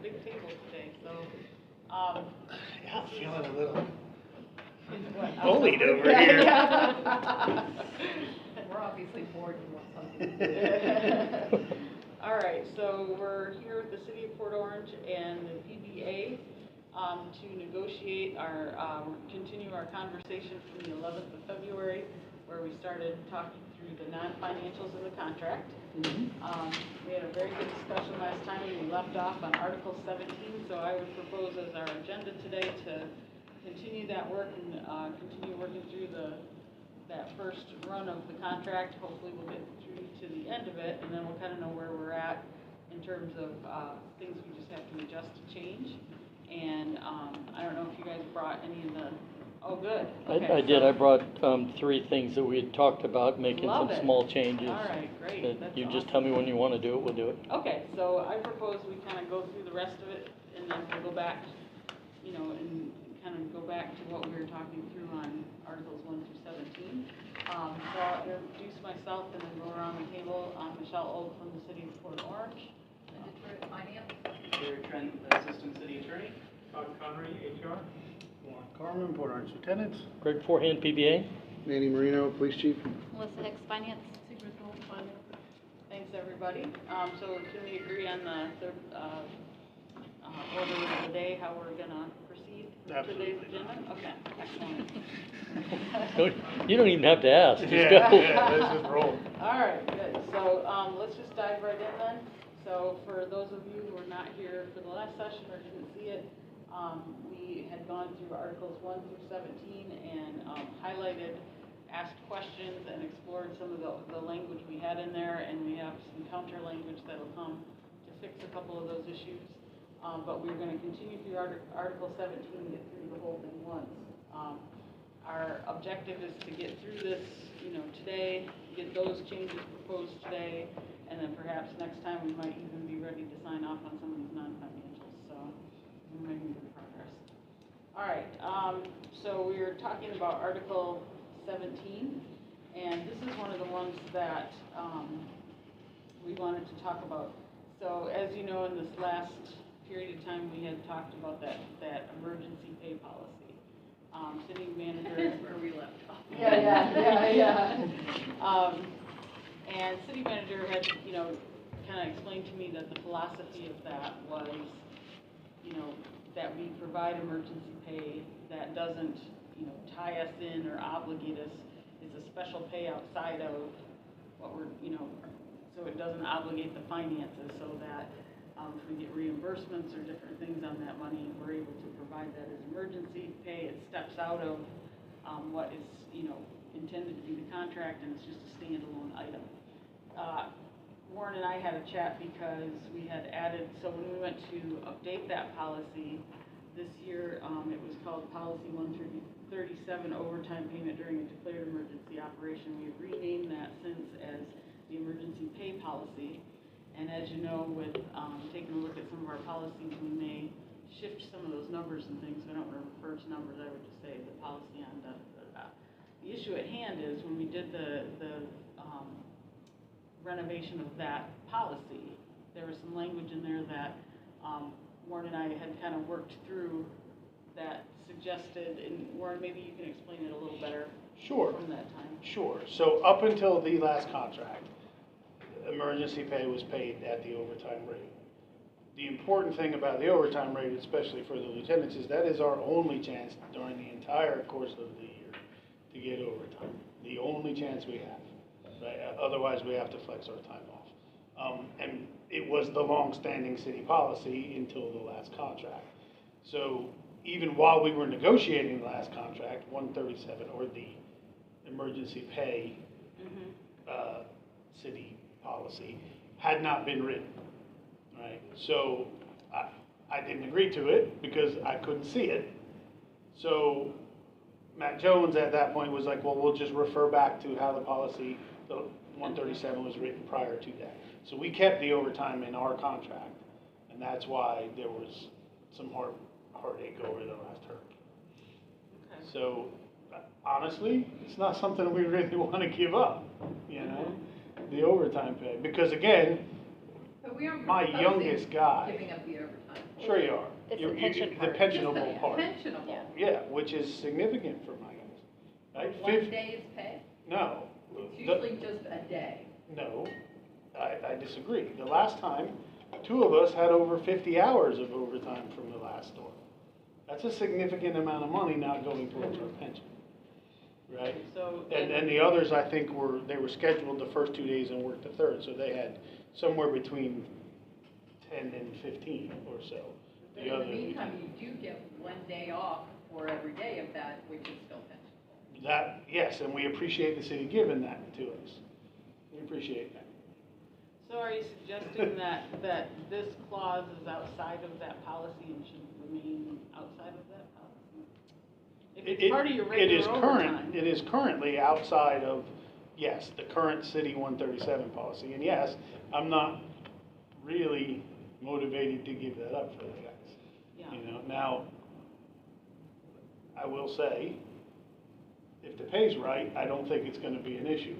big table today, so, Yeah, I'm feeling a little what, bullied over yeah, here. yeah. We're obviously bored and want something to do. All right, so we're here with the City of Port Orange and the PBA to negotiate continue our conversation from the 11th of February, where we started talking through the non-financials of the contract. We had a very good discussion last time, and we left off on Article 17, so I would propose as our agenda today to continue that work and continue working through that first run of the contract. Hopefully we'll get through to the end of it, and then we'll kind of know where we're at in terms of things we just have to adjust to change. And I don't know if you guys brought any of the, oh good. Okay, I did, I brought 3 things that we had talked about, making Love some it. small changes. All right, great. That That's you just awesome. tell me when you want to do it, we'll do it. Okay, so I propose we kind of go through the rest of it, and then we'll go back, you know, and kind of go back to what we were talking through on Articles 1 through 17. So I'll introduce myself and then go around the table. I'm Michelle Old from the City of Port Orange. Detroit Finance. Jared Trent, Assistant City Attorney. Todd Connery, HR. Warren Carmen, Port Orange Lieutenant. Greg Forehand, PBA. Manny Marino, Police Chief. Melissa Hicks, Finance. Secret Gold Finance. Thanks, everybody. So can we agree on the order of the day, how we're gonna proceed with today's Absolutely. agenda? Okay, excellent. You don't even have to ask, just Yeah, go. yeah, let's just roll. All right, good. So let's just dive right in then. So for those of you who were not here for the last session or didn't see it, we had gone through Articles 1 through 17 and highlighted, asked questions, and explored some of the language we had in there, and we have some counter language that'll come to fix a couple of those issues. But we're going to continue through Article 17 and get through the whole thing once. Our objective is to get through this, you know, today, get those changes proposed today, and then perhaps next time we might even be ready to sign off on some of these non-financials. So we're making good progress. All right, so we were talking about Article 17, and this is one of the ones that we wanted to talk about. So as you know, in this last period of time, we had talked about that emergency pay policy. City manager. That's where we left off. Yeah. And city manager had, you know, kind of explained to me that the philosophy of that was, you know, that we provide emergency pay that doesn't, you know, tie us in or obligate us. It's a special pay outside of what we're, you know, so it doesn't obligate the finances, so that if we get reimbursements or different things on that money, we're able to provide that as emergency pay. It steps out of what is, you know, intended to be the contract, and it's just a standalone item. Warren and I had a chat because we had added, so when we went to update that policy this year, it was called Policy 137, overtime payment during a declared emergency operation. We've renamed that since as the emergency pay policy. And as you know, with taking a look at some of our policies, we may shift some of those numbers and things. So I don't want to refer to numbers. I would just say the policy on the issue at hand is when we did the renovation of that policy, there was some language in there that Warren and I had kind of worked through that suggested, and Warren, maybe you can explain it a little better. Sure. From that time. Sure. So up until the last contract, emergency pay was paid at the overtime rate. The important thing about the overtime rate, especially for the lieutenants, is that is our only chance during the entire course of the year to get overtime. The only chance we have. Right? Otherwise, we have to flex our time off. And it was the long-standing city policy until the last contract. So even while we were negotiating the last contract, 137, or the emergency pay city policy, had not been written, right? So I didn't agree to it because I couldn't see it. So Matt Jones at that point was like, well, we'll just refer back to how the policy, the 137 was written prior to that. So we kept the overtime in our contract, and that's why there was some heartache over the last hurricane. Okay. So honestly, it's not something we really want to give up, you know, the overtime pay, because again, But we aren't my proposing youngest guy. giving up the overtime. Sure you are. It's You- the you- pension The part. pensionable Just the part. pensionable. Yeah, which is significant for my guys. Right? 1 day's pay? No. It's The- usually just a day. No, I disagree. The last time, 2 of us had over 50 hours of overtime from the last storm. That's a significant amount of money not going towards our pension, right? So, And the others, I think, they were scheduled the first 2 days and worked the third, so they had somewhere between 10 and 15 or so. But in the meantime, you do get 1 day off for every day of that, which is still pensionable. That, yes, and we appreciate the city giving that to us. We appreciate that. so are you suggesting that this clause is outside of that policy and should remain outside of that policy? If it's part of your regular overtime. It is currently outside of, yes, the current city 137 policy. And yes, I'm not really motivated to give that up for the guys. Yeah. You know, now, I will say, if the pay's right, I don't think it's gonna be an issue,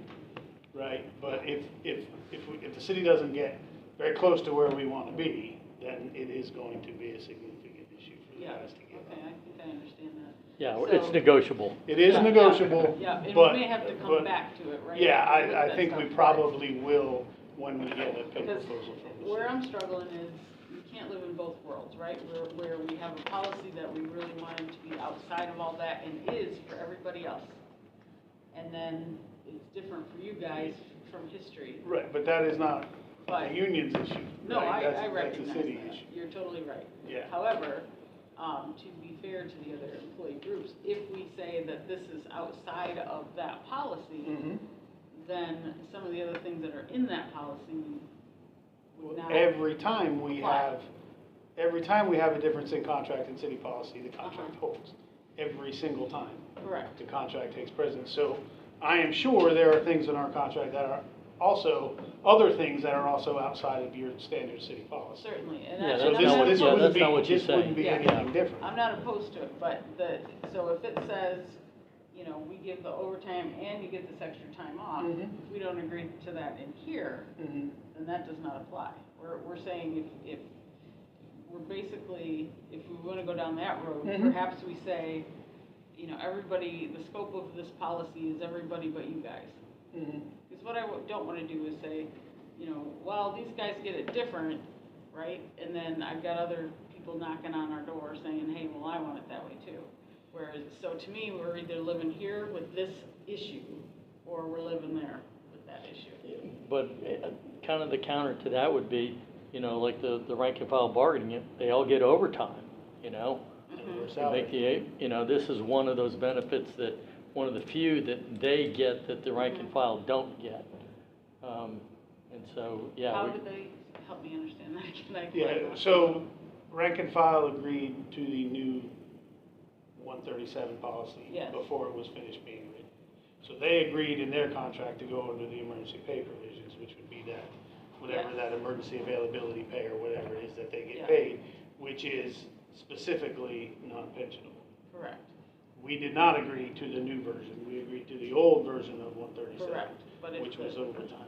right? But if the city doesn't get very close to where we wanna be, then it is going to be a significant issue for the Yeah, guys to give up. okay, I think I understand that. Yeah, So- it's negotiable. It is Yeah, negotiable, Yeah, and but. we may have to come but- back to it, right? Yeah, after we look I that think we stuff, probably will when we get a pay Because proposal from the where city. I'm struggling is, we can't live in both worlds, right? Where we have a policy that we really wanted to be outside of all that and is for everybody else. And then it's different for you guys from history. Right, but that is not But- a union's issue. No, right? I recognize That's a city that. issue. You're totally right. Yeah. However, to be fair to the other employee groups, if we say that this is outside of that policy, Mhm. then some of the other things that are in that policy would not. Every time we apply. have a difference in contract and city policy, the contract holds. Every single time. Correct. The contract takes precedence. So I am sure there are things in our contract that are also, other things that are also outside of your standard city policy. Certainly, and Yeah, that's. So that's and not I'm what- this yeah, wouldn't that's be, not what you're this wouldn't be saying. anything I'm different. not opposed to it, but so if it says, you know, we give the overtime and you get this extra time off, Mhm. if we don't agree to that in here, Mhm. then that does not apply. We're saying if we're basically, if we wanna go down that road, Mhm. perhaps we say, you know, everybody, the scope of this policy is everybody but you guys. Mhm. Because what I don't wanna do is say, you know, well, these guys get it different, right? And then I've got other people knocking on our door saying, hey, well, I want it that way too. Whereas, so to me, we're either living here with this issue, or we're living there with that issue. But kind of the counter to that would be, you know, like the rank and file bargaining, they all get overtime, you know? Or To salary. make the, you know, this is one of those benefits that, one of the few that they get that the rank and file don't get. And so, yeah. How we- did they, help me understand that, can I? Yeah, so rank and file agreed to the new 137 policy Yes. before it was finished being written. So they agreed in their contract to go under the emergency pay provisions, which would be that, whatever Yes. that emergency availability pay or whatever it is that they Yeah. get paid, which is specifically non-pensionable. Correct, We did not agree to the new version. We agreed to the old version of 137, correct. But if which was the, overtime.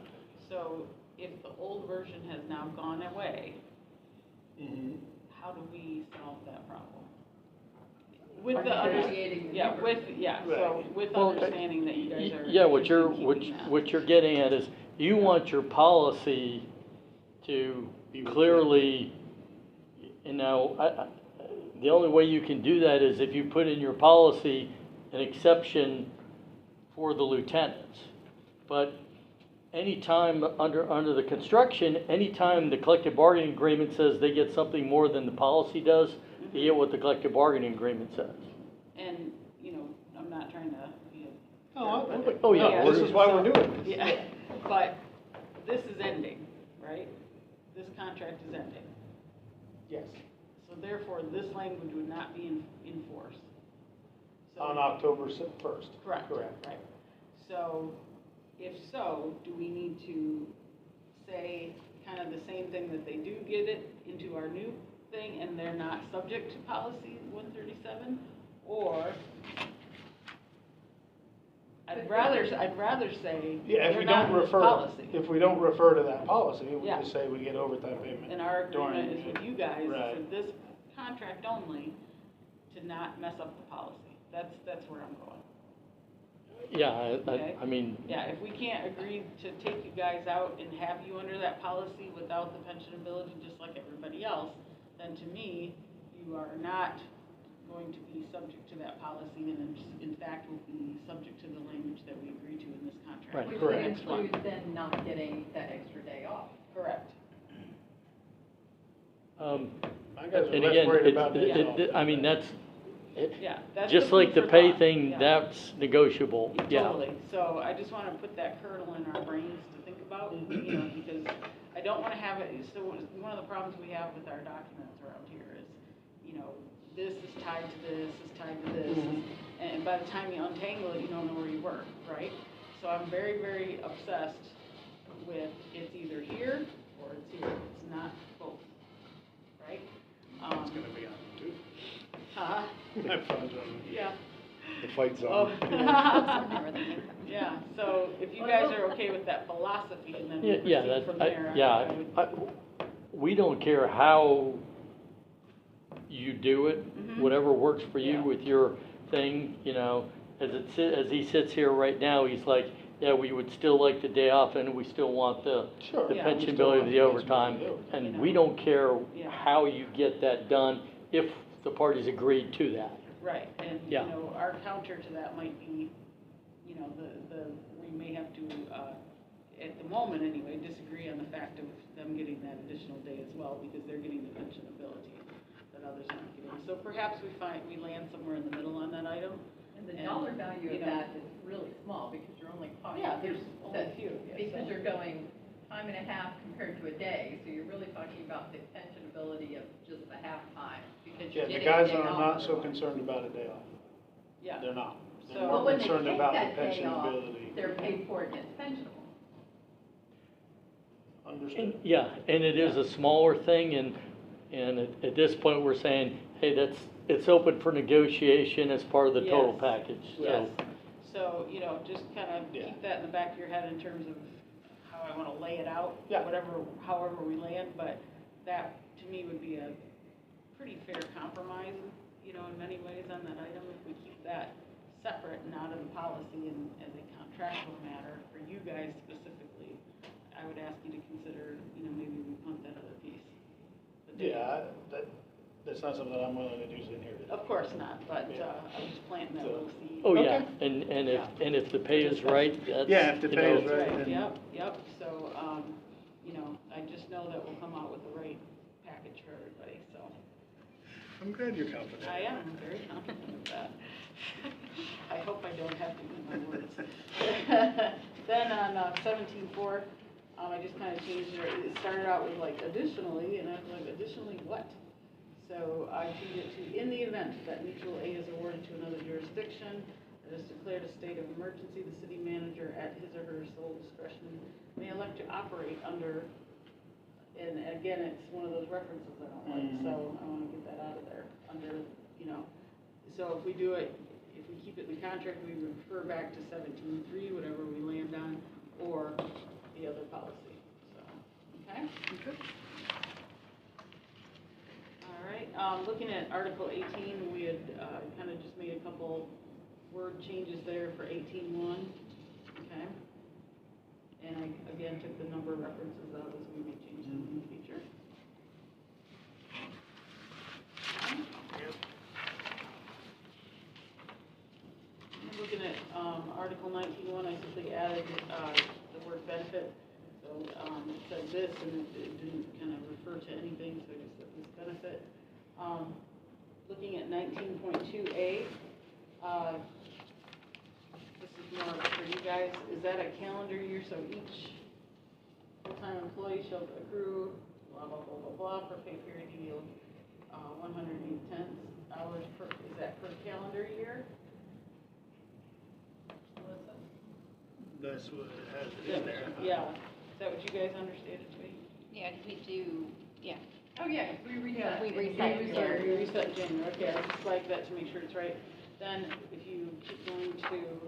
so if the old version has now gone away, Mhm. how do we solve that problem? With By the, negotiating the yeah, new with, yeah, so Right. with Well, understanding that you guys are. Yeah, what you're, keeping that. what you're getting at is, you want your policy to Be clearly, you know, the only way you can do that is if you put in your policy an exception for the lieutenants. But anytime under the construction, anytime the collective bargaining agreement says they get something more than the policy does, they get what the collective bargaining agreement says. And, you know, I'm not trying to be a. No, but- Oh, yeah, no, this is why we're doing this. Yeah, but this is ending, right? This contract is ending. Yes. So therefore, this language would not be in force. So- On October 1st. Correct. Correct. Right. So, if so, do we need to say kind of the same thing that they do get it into our new thing and they're not subject to policy 137? Or I'd rather say, Yeah, if they're we not don't in this refer, policy. if we don't refer to that policy, we Yeah. just say we get overtime payment. And our during- agreement is with you guys Right. for this contract only, to not mess up the policy. That's where I'm going. Yeah, Okay. I mean, Yeah, if we can't agree to take you guys out and have you under that policy without the pensionability, just like everybody else, then to me, you are not going to be subject to that policy, and in fact will be subject to the language that we agree to in this contract. Right. Which Correct. would include then not getting that extra day off. Correct. My guys are and less again, worried about that. I mean, that's, Yeah, that's just the like the food for pay thought. thing, Yeah. that's negotiable, yeah. Totally, so I just wanna put that kernel in our brains to think about, you know, because I don't wanna have it, so one of the problems we have with our documents around here is, you know, this is tied to this, is tied to this, and by the time you untangle it, you don't know where you were, right? So I'm very, very obsessed with it's either here or it's here, it's not both, right? It's gonna be on too. Huh? My phone's on. Yeah. The fight Oh. zone. Yeah, so if you guys are okay with that philosophy, and then we'll Yeah, proceed that, from there. yeah, we don't care how you do it, Mhm. whatever works for you Yeah. with your thing, you know, as he sits here right now, he's like, yeah, we would still like the day off, and we still want the Sure. the Yeah, we still pensionability want of the the overtime, pensionability of the overtime. and we don't care Yeah. how you get that done, if the parties agreed to that. Right, and, you Yeah. know, our counter to that might be, you know, we may have to, at the moment anyway, disagree on the fact of them getting that additional day as well, because they're getting the pensionability that others aren't getting. So perhaps we land somewhere in the middle on that item. And the And, dollar value you of know- that is really small, because you're only talking. Yeah, there's only a few, yeah, Because so- you're going time and a half compared to a day, so you're really talking about the pensionability of just the half time, because Yeah, you're the getting guys a day are off not so otherwise. concerned about a day off. Yeah. They're not. They're So- more But when they concerned take about the that day off, pensionability. they're paid for it and it's pensionable. Understood. Yeah, and it is a smaller thing, and at this point, we're saying, hey, it's open for negotiation as part of the total Yes. package, so. Yes, so, you know, just kind of Yeah. keep that in the back of your head in terms of how I want to lay it out. Yeah. However we land, but that, to me, would be a pretty fair compromise, you know, in many ways on that item, if we keep that separate and out of the policy and as a contractual matter for you guys specifically. I would ask you to consider, you know, maybe we punt that other piece. But they- Yeah, that's not something I'm willing to do sitting here today. Of course not, but, Yeah. I'm just planting that little seed. Oh, yeah, Okay. and if the pay is right, that's, Yeah, if the you pay know, is right. Right, then- yep, so, you know, I just know that we'll come out with the right package for everybody, so. I'm glad you're confident. I am very confident of that. I hope I don't have to eat my words. Then on 17.4, I just kind of changed it. It started out with like additionally, and I was like, additionally what? So I changed it to, in the event that mutual aid is awarded to another jurisdiction that has declared a state of emergency, the city manager at his or her sole discretion may elect to operate under, and again, it's one of those references I don't like, so I want to get that out of there, under, you know. So if we do it, if we keep it in the contract, we refer back to 17.3, whatever we land on, or the other policy, so, okay? All right, looking at Article 18, we had kind of just made a couple word changes there for 18.1, okay? And I, again, took the number of references out as we may change them in the future. And looking at Article 19.1, I simply added the word benefit. So it said this, and it didn't kind of refer to anything, so I just said this benefit. Looking at 19.2A, this is more for you guys. Is that a calendar year? So each full-time employee shall accrue blah, blah, blah, blah, blah, per pay period yield 108 hours per, is that per calendar year? Melissa? That's what it has in there. Yeah, is that what you guys understand it to be? Yeah, 'cause we do, yeah. Oh, yeah, we reset. We in reset. January. Sorry, we reset in January, okay, I just like that to make sure it's right. Then, if you keep going to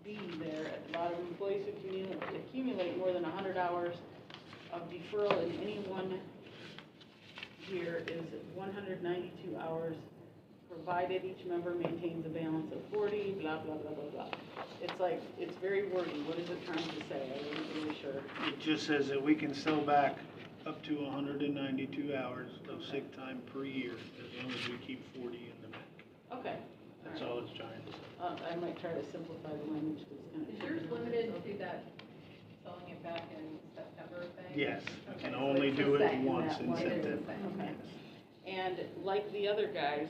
B there at the bottom, employees who accumulate more than 100 hours of deferral in any one year is 192 hours, provided each member maintains a balance of 40, blah, blah, blah, blah, blah. It's like, it's very wordy. What is it trying to say? I wasn't really sure. It just says that we can sell back up to 192 hours of sick time per year, as long as we keep 40 in the bank. Okay. That's all it's trying to say. I might try to simplify the language because it's kind of. Is yours limited to that selling it back in September thing? Yes, we Okay, can so only it's the do it same, once that in one is the September. same. Okay. And like the other guys,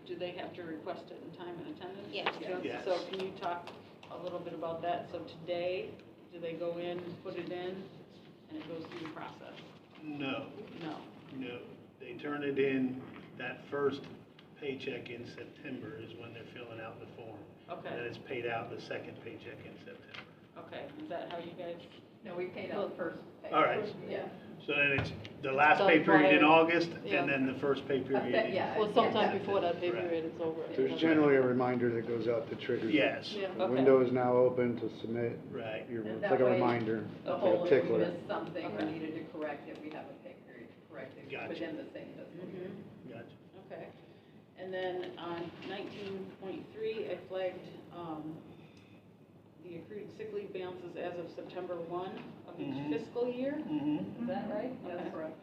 do they have to request it in time and attendance? Yes. Yes. So can you talk a little bit about that? So today, do they go in, put it in, and it goes through the process? No, No. no, they turn it in, that first paycheck in September is when they're filling out the form. And then Okay, it's paid out the second paycheck in September. okay. Is that how you guys? No, we paid out the first pay. All right. Yeah. So then it's the last Done pay period in prior. August, Yeah. and then the first pay period in. Yeah. Well, sometime Yeah. before that pay Right. period is over. There's generally a reminder that goes out that triggers. Yes, Yeah. The Okay. window is now open to submit right. your, And it's that like a way, reminder, The like whole, a if we tickler. missed something or Okay. needed to correct it, we have a pay period to correct it Gotcha. within the same fiscal year. Gotcha. Okay. And then on 19.3, I flagged the accrued sick leave balances as of September 1 of each Mhm. fiscal year. Mm-hmm. Is that right? That's Okay. correct.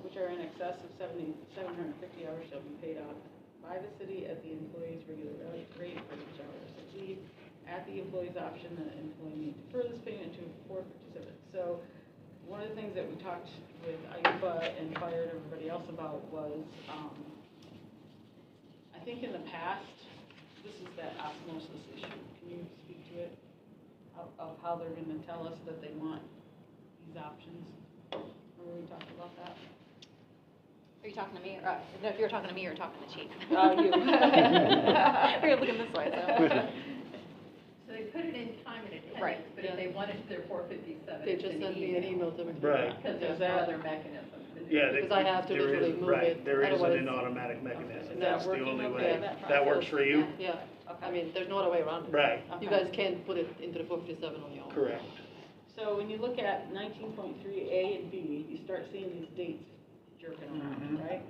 Which are in excess of 750 hours shall be paid out by the city at the employee's regular rate for each hour of sick leave. At the employee's option, the employee may defer this payment to a board participant. So one of the things that we talked with Ayuba and Fire and everybody else about was, I think in the past, this is that osmosis issue. Can you speak to it? Of how they're gonna tell us that they want these options? Remember we talked about that? Are you talking to me? Or, no, if you're talking to me, you're talking to Chief. You. We're looking this way, so. So they put it in time and attendance, Right. but if they wanted their 457, They it's just an send me an email to. Right. Because there's Is no that- other mechanism to do it. Yeah. Because I have to there literally is- move right, it, there isn't otherwise- an automatic mechanism. Is that That's the working only okay, way. that That works process? for you? Yeah, I mean, there's no other way around it. Right, You Okay. guys can't put it into the 457 on your own. correct. So when you look at 19.3A and B, you start seeing these dates jerking around, Mhm. right?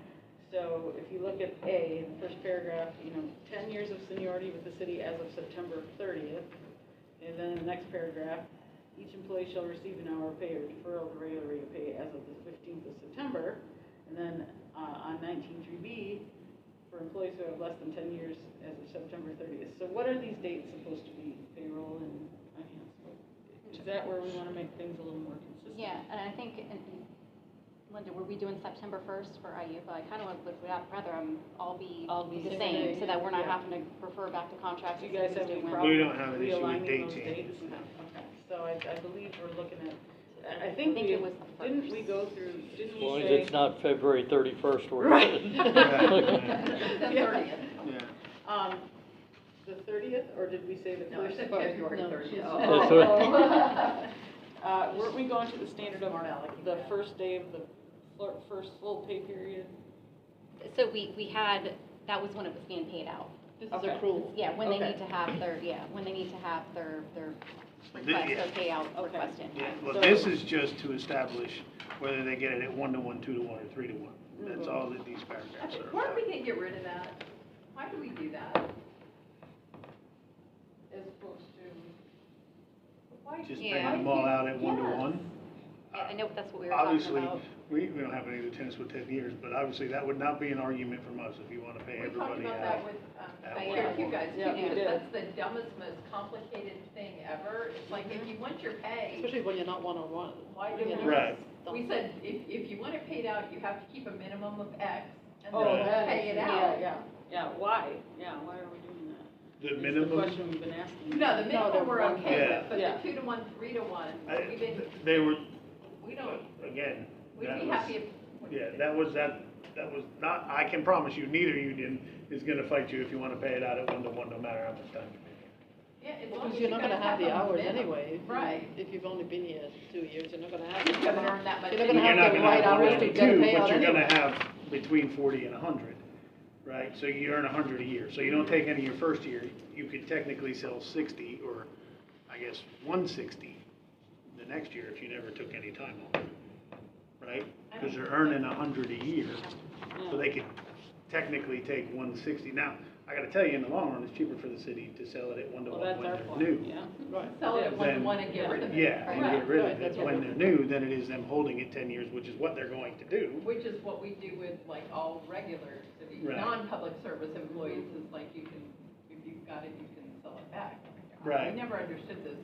So if you look at A, in the first paragraph, 10 years of seniority with the city as of September 30th. And then in the next paragraph, each employee shall receive an hour of pay or deferral of regular rate of pay as of the 15th of September. And then on 19.3B, for employees who have less than 10 years as of September 30th. So what are these dates supposed to be? Payroll and finance? Is that where we want to make things a little more consistent? Yeah, and I think, Linda, were we doing September 1st for IUPA? I kind of would rather them all be All be the the same, same. so that we're not Yeah. having to refer back to contracts. Do you and guys see have who's any doing problem? We don't have an issue with realigning date those changes. dates? Okay, so I believe we're looking at, I I think think we, it was the didn't first. we go through, didn't As we long as say? it's not February 31st or. Right. The Yeah. 30th. Yeah. The 30th, or did we say the No, I first? said First, February no. 30th. That's Weren't we going to the standard of the Yeah. first day of the first full pay period? So we had, that was when it was being paid out. This is Okay. accrual. Yeah, when they Okay. need to have their, when they need to have their request, Yeah. their payout Okay. request in. Yeah, well, So- this is just to establish whether they get it at 1-to-1, 2-to-1, or 3-to-1. That's Mhm. all that these paragraphs are Why are about. we gonna get rid of that? Why do we do that? As opposed to, Why? Just Yeah. bring them all out at 1-to-1. Yeah, I know that's what we were talking Obviously, about. we don't have any lieutenants with 10 years, but obviously that would not be an argument from us if you want to pay We talked everybody about out. that with, at you 1-to-1. guys too, Yeah, we because did. that's the dumbest, most complicated thing ever. It's like, if you want your pay, Especially when you're not one-on-one. why do You know, we? Right. We said, if you want it paid out, you have to keep a minimum of X, and oh, then that pay is, it out. yeah, why? Yeah, why are we doing that? The It's the minimum, question we've been asking. No, the minimum we're okay Yeah. with, but Yeah. the 2-to-1, 3-to-1, we didn't, they were, we don't, again, we'd that be was, happy if. yeah, that was not, I can promise you, neither union is going to fight you if you want to pay it out at 1-to-1, no matter how much time you pay. Yeah, as long Because as you're you not gonna guys have the a hours minimum. anyway. Right. If you've only been here 2 years, you're not gonna have. You haven't earned that much. You're not gonna You're have not the going to right have hours to get a 192, payout but you're going anyway. to have between 40 and 100, right? So you earn 100 a year. So you don't take any your first year, you could technically sell 60 or I guess 160 the next year if you never took any time off, right? Because they're earning 100 a year, so they could technically take 160. Now, I gotta tell you, in the long run, it's cheaper for the city to sell it at 1 to 1 Well, that's when our they're point, new. yeah. Right. Sell it at Then- 1-to-1 and get rid of it. Yeah, and Right. get rid of Right, it that's when what- they're new than it is them holding it 10 years, which is what they're going to do. Which is what we do with like all regular city, Right. non-public service employees, is like you can, if you've got it, you can sell it back. I Right. never understood this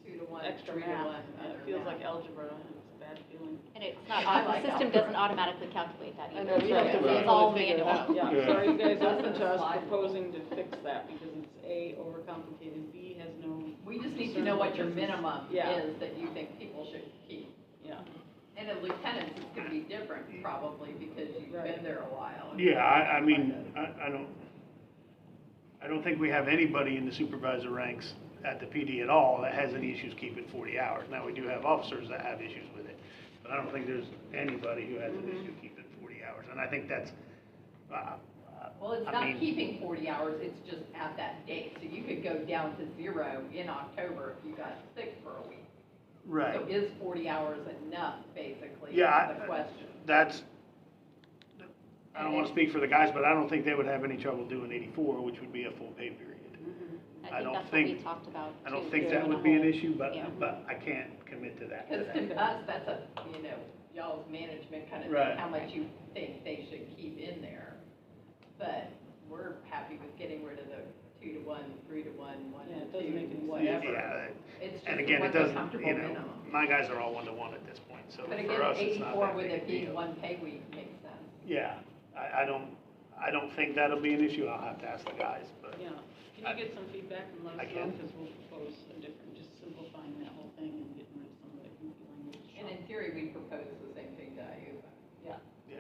2-to-1, Extra 3-to-1. math, it other feels math. like algebra, it's a bad feeling. And it's not, I the like system algebra. doesn't automatically calculate that I either. know, we have to Right. It's all manually figure it manual. out. Yeah, Yeah. so are you guys open to us Slide. proposing to fix that, because it's A, overcomplicated, B, has no, We just need to know what your minimum Yeah. is that you think people should keep. yeah. And a lieutenant's is gonna be different probably because you've Right. been there a while. Yeah, I mean, I don't think we have anybody in the supervisor ranks at the PD at all that has any issues keeping 40 hours. Now, we do have officers that have issues with it, but I don't think there's anybody who has an issue keeping 40 hours. And I think that's, Well, it's I not mean- keeping 40 hours, it's just at that date. So you could go down to 0 in October if you got sick for a week. right. So is 40 hours enough, basically, Yeah, is the question. That's, I don't want to speak for the guys, but I don't think they would have any trouble doing 84, which would be a full pay period. I I don't think that's what we think- talked about. I don't too, think that doing a would be an whole- issue, but yeah. I can't commit to that. Because today. to us, that's a, y'all's management kind of Right. thing, how much you think they should keep in there. But we're happy with getting rid of the 2-to-1, 3-to-1, 1 Yeah, it to doesn't 2, make any sense. whatever. Yeah, It's just and again, it what's a doesn't, comfortable you know, minimum. my guys are all 1 to 1 at this point, so But for again, us, it's not 84 that with big it a being deal. 1 pay week makes sense. Yeah, I don't think that'll be an issue. I'll have to ask the guys, but Yeah, can you get some feedback and let I us know, can. because we'll propose a different, just simplifying that whole thing and getting rid of some of that goofy language. And in theory, we propose the same thing to IUPA. Yeah, yeah.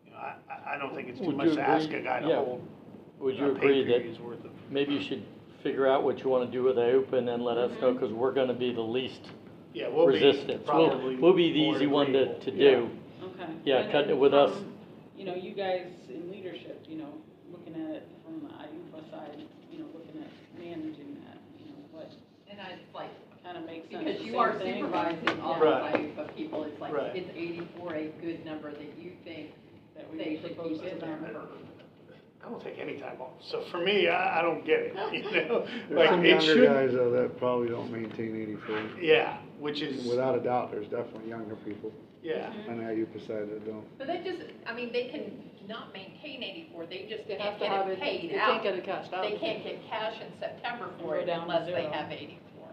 You know, I don't think it's too Would much you to ask agree- a guy to yeah, hold Would you a pay agree that period's worth of. maybe you should figure out what you want to do with IUPA and then let us know, Mm-hmm. because we're going to be the least Yeah, we'll be resistance. probably We'll be the more easy one to agreeable. do. okay. Yeah, And- cutting it and with us. from, you know, you guys in leadership, you know, looking at it from the IUPA side, you know, looking at managing that, you know, what And I, it's like, kind of makes sense. because the you same are thing, supervising all Right. of IUPA people, it's like, Right. is 84 a good number that you think that we they should propose keep to in there them. for? I don't take any time off. So for me, I don't get it, you know? There's Like, some it younger should, guys though that probably don't maintain 84. yeah, which is, Without a doubt, there's definitely younger people yeah. on the IUPA side that don't. But they just, I mean, they can not maintain 84, they just They can't have to have get it, it paid they out. can't get it cashed out. They can't get cash in September Go for it down to unless they zero. have 84.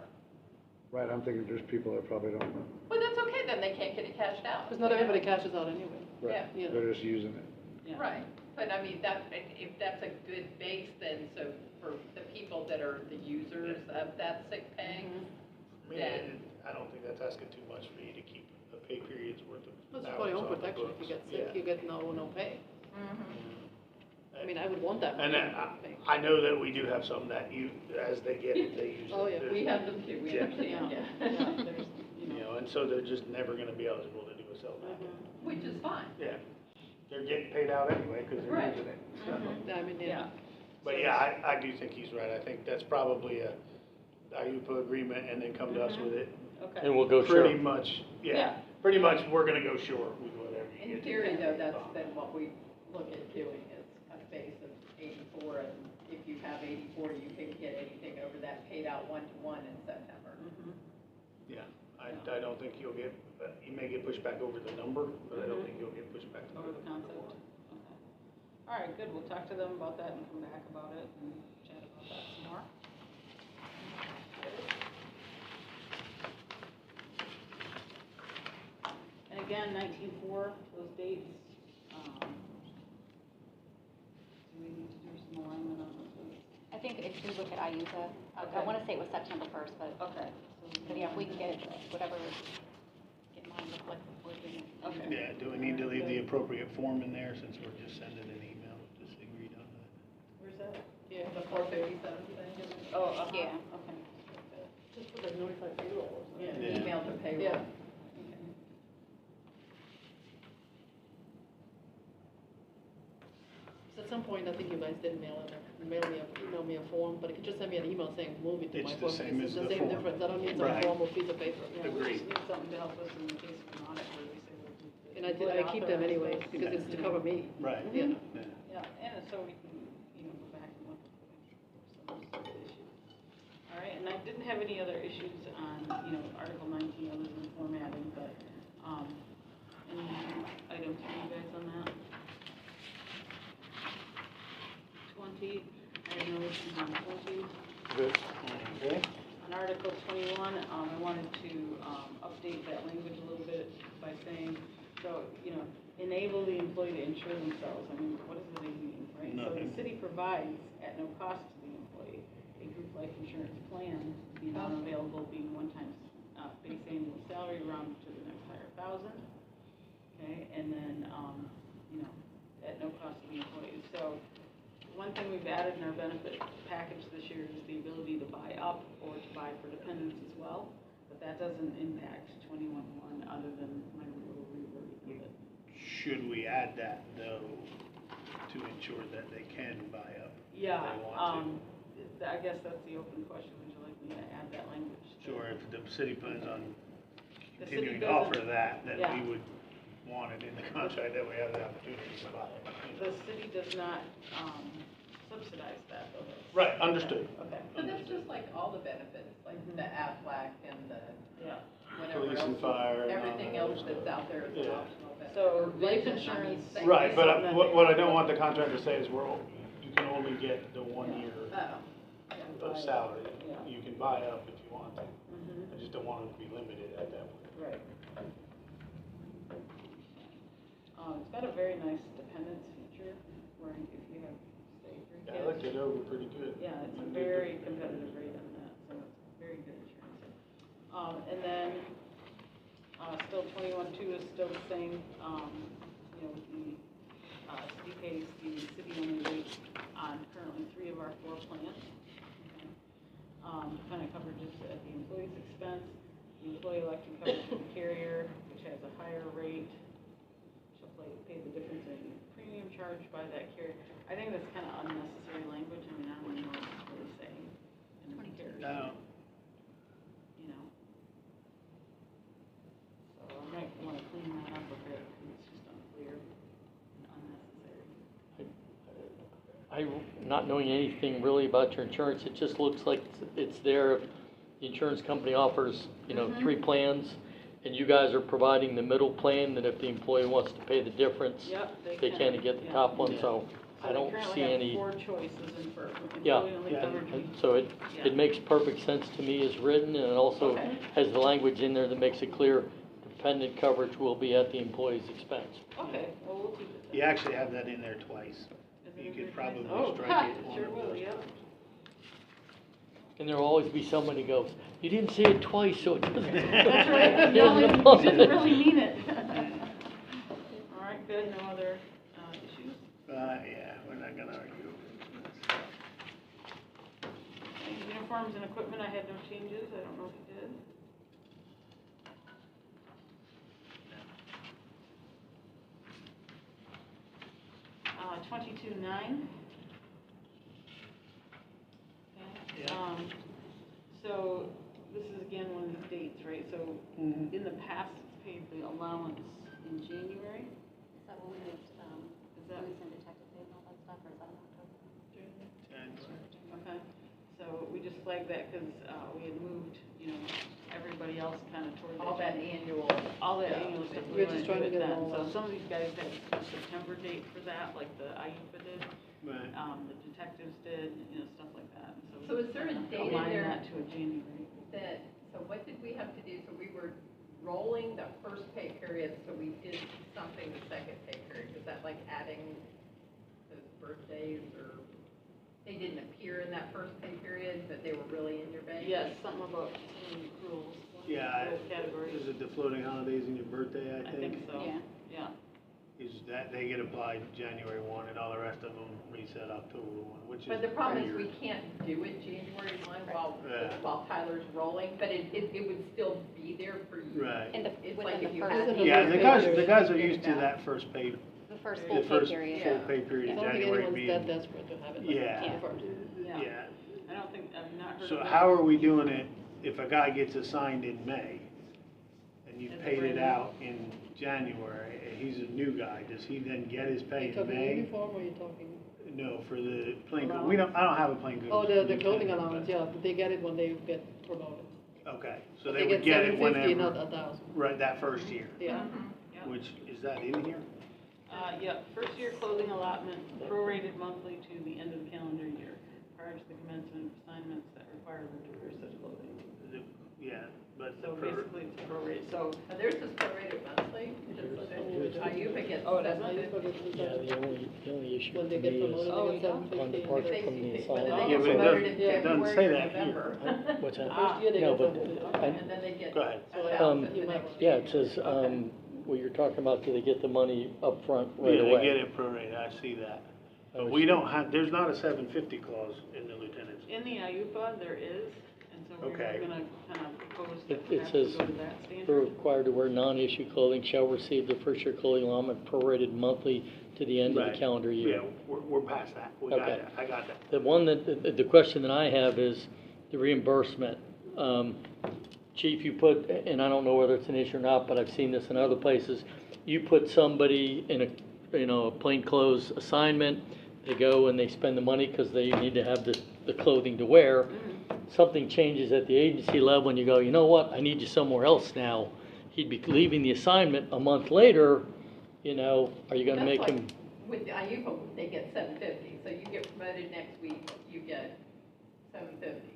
Right, I'm thinking there's people that probably don't. But that's okay, then they can't get it cashed out. Because not you know? everybody cashes out anyway. Yeah. You know. They're just using it. Yeah. Right, but I mean, that, if that's a good base, then, so for the people that are the users of that sick pay, I mean, then, I don't think that's asking too much for you to keep a pay period's worth of That's hours for your own on the protection. If books. you get sick, Yeah. you get no pay. I mean, I would want that. And much then pay. I know that we do have some that as they get it, they use it. Oh, yeah. There's- we have them too, we Yeah. understand, Yeah, yeah. yeah, there's, You know, and so they're just never gonna be eligible to do a sellback. Which is fine. Yeah, they're getting paid out anyway, cause they're Right. using it. So, I mean, yeah. yeah. But yeah, I do think he's right. I think that's probably a IUPA agreement and then come to us with it. Okay. And we'll go Pretty short. much, Yeah. yeah, pretty much, we're gonna go short with whatever you In get. theory, though, that's then what we look at doing is a base of 84, and if you have 84, you can get anything over that paid out 1-to-1 in September. Yeah, I don't think you'll get, you may get pushed back over the number, but I don't think you'll get pushed back Over the concept, okay. All right, good, we'll talk to them about that and come back about it and chat about that some more. And again, 19-4, those dates, do we need to do some alignment on those? I think if you look at IUPA, I Okay. want to say it was September 1st, but Okay. but yeah, if we can get it, whatever, get mine look like we're doing it. Okay. Yeah, do we need to leave the appropriate form in there since we're just sending an email, just agreed on that? Where's that? Yeah. The 457 thing, Oh, uh-huh. Yeah. Okay. Just put like notified payroll or something. Yeah. email to payroll. Yeah. Okay. 'Cause 'Cause at some point, I think you guys did email me a form, but if you just send me an email saying, move it to my It's form. the same as It's the the same form. difference, I don't need some Right. formal piece of paper. Yeah, we Agreed. just need something to help us in the case of an audit where they say, well, did And I the employee keep them authorize anyways, this? because it's to cover me. Right. Yeah. Yeah. Yeah, and so we can, you know, go back and look for some sort of issues. All right, and I didn't have any other issues on, you know, Article 19 other than formatting, but, any items for you guys on that? 20, I have no issues on 20. Good. Okay. On Article 21, I wanted to update that language a little bit by saying, so, you know, enable the employee to insure themselves. I mean, what does it even mean, right? So Nothing. the city provides at no cost to the employee a group life insurance plan, the amount available being one-time base annual salary rounded to the next higher $1,000. Okay, and then, you know, at no cost to the employees. So one thing we've added in our benefit package this year is the ability to buy up or to buy for dependents as well, but that doesn't impact 21-1 other than my little rewording of it. Should we add that though, to ensure that they can buy up? if Yeah, they want I guess that's the open question. Would you like me to add that language? to? Sure, if the city plans on The city continuing to offer doesn't- that, then yeah. we would want it in the contract that we have the opportunity to buy it. The city does not subsidize that, though. Right, understood. Okay. But that's just like all the benefits, like the Aflac and the Yeah. whatever Police and else, fire and all everything that else other that's stuff. out there is an Yeah. optional benefit. So Or life vision, I mean, insurance- same Right, thing. but what I don't want the contract to say is you can only get the 1 year Oh, of salary. Yeah. You can buy up if you want to. Mhm. I just don't want it to be limited at that point. Right. It's got a very nice dependence feature where if you have, say, 3 kids. Yeah, I looked it over pretty good. Yeah, it's a And very competitive rate on that, so it's very good insurance. And then, still 21-2 is still the same, you know, the city pays the city-only rate on currently 3 of our 4 plans. Dependent coverage is at the employee's expense. The employee elected coverage to the carrier, which has a higher rate, shall pay the difference in premium charged by that carrier. I think that's kind of unnecessary language. I mean, I don't even know what it's really saying in the comparison, No, you know? So I might want to clean that up a bit, because it's just unclear and unnecessary. Not knowing anything really about your insurance, it just looks like it's there. If the insurance company offers, you know, 3 plans, and you guys are providing the middle plan, that if the employee wants to pay the difference, Yep, they can get the yeah. top one, Yeah. so I don't see any. They currently have 4 choices in for Yeah. employee-only Yeah. coverage. And so it Yeah. makes perfect sense to me as written, and it also Okay. has the language in there that makes it clear dependent coverage will be at the employee's expense. Okay, well, we'll keep it then. you actually have that in there twice. Is it You in could there probably twice? Oh, strike it it one sure of will, those yep. times. And there'll always be someone who goes, you didn't say it twice, so it doesn't. That's right, you didn't really mean it. All right, good, no other issues? Yeah, we're not gonna argue. Uniforms and equipment, I had no changes, I don't know if you did. 22-9. Okay, Yeah. So, this is again one of these dates, right? So, Mhm. in the past, it's paid the allowance in January. Is that when we moved, Is that- police and detective pay and all that stuff, or is that in October? Okay, so we just flagged that because we had moved, you know, everybody else kind of toward all that annual. all that stuff. annual stuff. We're just trying to do it get it then. all So done. some of these guys had a September date for that, like the IUPA did, Right. the detectives did, you know, stuff like that. So is there a date in align there that to a January. That, so what did we have to do? So we were rolling the first pay period, so we did something the second pay period. Was that like adding those birthdays, or they didn't appear in that first pay period, but they were really in your bank? Yes, something about some accruals. Yeah, Accrual categories. is it the floating holidays and your birthday, I think so, Yeah. yeah. Is that, they get applied January 1 and all the rest of them reset October 1, which is. But the problem is weird. we can't do it January 1 Yeah. while Tyler's rolling, but it would still be there for you. Right. In the, It's within like the if you first. had- Within Yeah, the guys are Get used to back. that first pay The first period. full The pay first period. full pay period I in don't think January anyone's that being, desperate to have it like Yeah. first. yeah. I don't think, I've not heard of. So it. how are we doing it if a guy gets assigned in May and you As a paid brand it new? out in January and he's a new guy, does he then get his Are pay you in talking May? uniform or you talking? No, for the plain, Allowance? I don't have a plain clothes. Oh, the lieutenant, clothing but- allowance, yeah, but they get it when they get promoted. Okay, so But they would get it 750, whenever, not 1,000. right, that first year, Yeah. Yeah. which, is that in here? Yeah, first year clothing allotment prorated monthly to the end of the calendar year, prior to the commencement of assignments that require them to wear such clothing. Yeah, but So for, basically, it's prorated, so, And theirs is prorated monthly, just so that IUPA gets Oh, it is? 750. Yeah, the only issue When for they me get is promoted, Oh, they get yeah. on 750. departure They- from the Whether assignment. they Yeah, get but it promoted in doesn't- it doesn't February say or that here. November. What's that? First year they No, get but 750. And then they get Go ahead. a So, thousand you the might next want- Yeah, year. it says, what you're talking about, do they get the money up front yeah, right they away? get it prorated, I see that. I But was- we don't have, there's not a 750 clause in the lieutenant's. in the IUPA, there is, and so we're Okay. gonna kind of propose It- that it perhaps we says go to that Who are standard. required to wear non-issue clothing shall receive the first year clothing allotment prorated monthly to the end of Right. the calendar Yeah, year. we're past that, we got Okay. that, I got that. The one that, the question that I have is the reimbursement. Chief, you put, and I don't know whether it's an issue or not, but I've seen this in other places, you put somebody in a plainclothes assignment, they go and they spend the money because they need to have the clothing to wear. Something changes at the agency level and you go, you know what, I need you somewhere else now. He'd be leaving the assignment a month later, are you gonna That's make like him? With the IUPA, they get 750, so you get promoted next week, you get 750.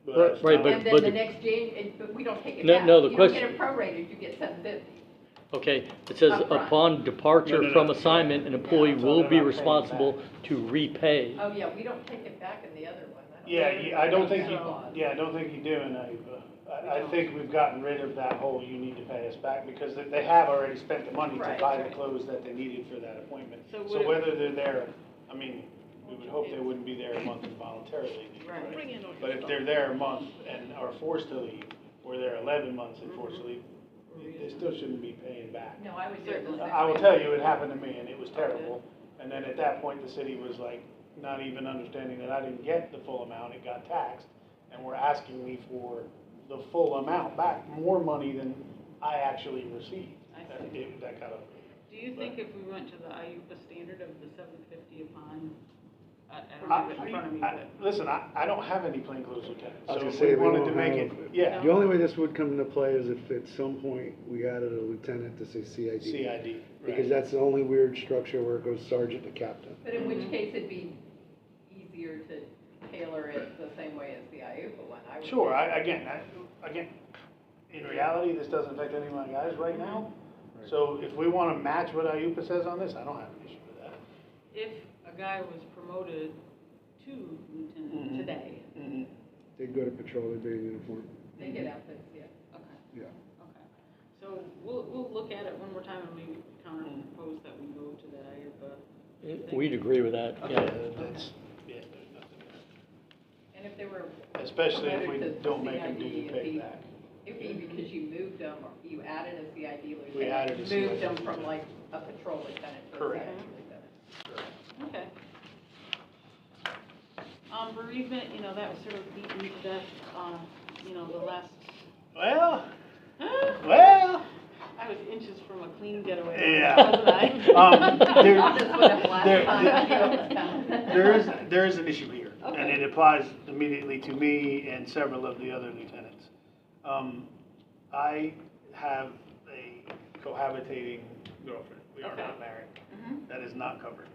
But Right, that's right, not- but- And then the next but we don't take it No, back. no, the You question- don't get it prorated, you get 750. Okay, it says Upfront. upon departure No, no, from no. assignment, an employee Yeah, so will they're be not paying responsible back. to repay. Oh, yeah, we don't take it back in the other one. Yeah, I don't think you, So- I don't think you do in IUPA. I think we've gotten rid of that whole you need to pay us back because they have already spent the money to Right, buy the right. clothes that they needed for that appointment. So would So it- whether they're there, I mean, we would hope they wouldn't be there a month and voluntarily leave, Right. Bring in all But your if stuff. they're there a month and are forced to leave, or they're 11 months and forced to leave, they still shouldn't be paying back. No, I would do it the same I will way. tell you, it happened to me, and it was terrible. And then at that point, the city was like, not even understanding that I didn't get the full amount, it got taxed, and were asking me for the full amount back, more money than I actually received. I That kind of, Do you think if we went to the IUPA standard of the 750 upon, I don't have it in front of me, but. listen, I don't have any plainclothes lieutenants, I was so gonna if say, we we wanted don't to make it, have- yeah, The only way this would come into play is if at some point we added a lieutenant to say CID. CID, Because right. that's the only weird structure where it goes sergeant to captain. But in which case, it'd be easier to tailor it the same way as the IUPA one. I would Sure, think. again, in reality, this doesn't affect any of my guys right now. So if we want to match what IUPA says on this, I don't have an issue with that. If a guy was promoted to lieutenant Mhm. today, They'd go to patrol, they'd be in uniform. They get outfits, yeah. okay, Yeah. okay. So we'll look at it one more time and maybe counter propose that we go to that IUPA. We'd agree with that, Okay. yeah. That's, yeah, there's nothing there. And if they were. Especially if we promoted to don't make them do CID, the payback. It'd be because you moved them, or you added a CID lieutenant. We added a Moved CID. them from like a patrol lieutenant to a Correct. CID lieutenant. Okay. Bereavement, that was sort of beaten to death, the last, Well, I was inches from a clean getaway, Yeah. wasn't I? This would have last there- time. there is an issue here, and Okay. it applies immediately to me and several of the other lieutenants. I have a cohabitating girlfriend. We are Okay. not married. Mhm. That is not covered.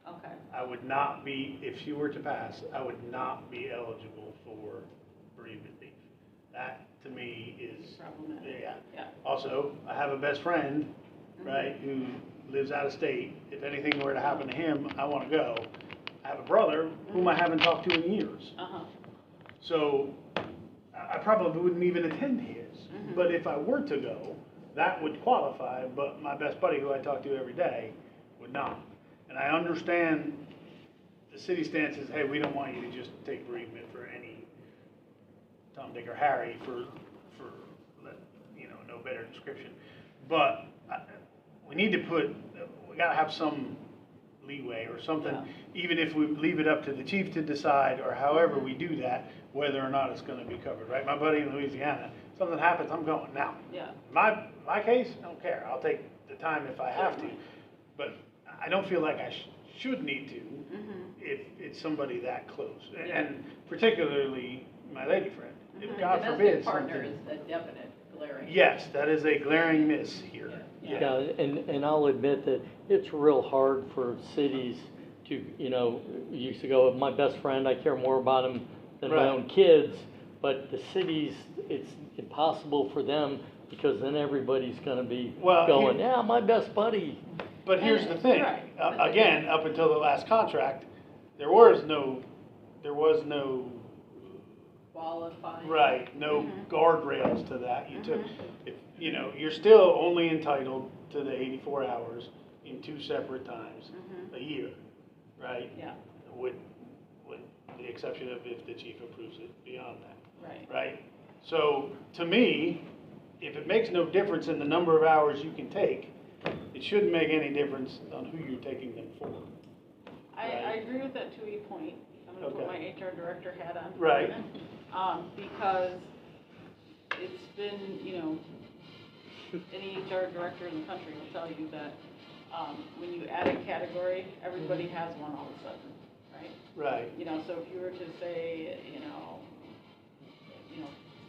Okay, I would not be, if she were to pass, I would not be eligible for bereavement leave. That, to me, is, problematic, yeah. yeah. Also, I have a best friend, right, who lives out of state. If anything were to happen to him, I want to go. I have a brother whom I haven't talked to in years. Uh-huh, So I probably wouldn't even attend his. Mhm. But if I were to go, that would qualify, but my best buddy who I talk to every day would not. And I understand the city stance is, hey, we don't want you to just take bereavement for any Tom, Dick, or Harry for no better description. But we need to put, gotta have some leeway or something, Yeah. even if we leave it up to the chief to decide, or however we do that, whether or not it's gonna be covered, right? My buddy in Louisiana, something happens, I'm going. Now, Yeah, my case, I don't care, I'll take the time if I have to, Certainly. but I don't feel like I should need to mhm, if it's somebody that close, Yeah. and particularly my lady friend. If Mhm. God Domestic forbid partner something. is a definite glaring. Yes, that is a glaring miss here. Yeah. Yeah, and I'll admit that it's real hard for cities to, used to go, my best friend, I care more about him than my Right. own kids, but the cities, it's impossible for them, because then everybody's gonna be Well, going, here- yeah, my best buddy. But here's the thing, Right. again, up until the last contract, there was no, Qualifying. right, no Mhm. guardrails to that. You took, Mhm. if, you're still only entitled to the 84 hours in 2 separate times mhm, a year, right? yeah, With the exception of if the chief approves it beyond that, right. right? So, to me, if it makes no difference in the number of hours you can take, it shouldn't make any difference on who you're taking them for. I agree with that to a point. I'm gonna put Okay. my HR director hat on. for a Right. minute. Because it's been, any HR director in the country will tell you that, when you add a category, everybody has one all of a sudden, right? Right, So if you were to say,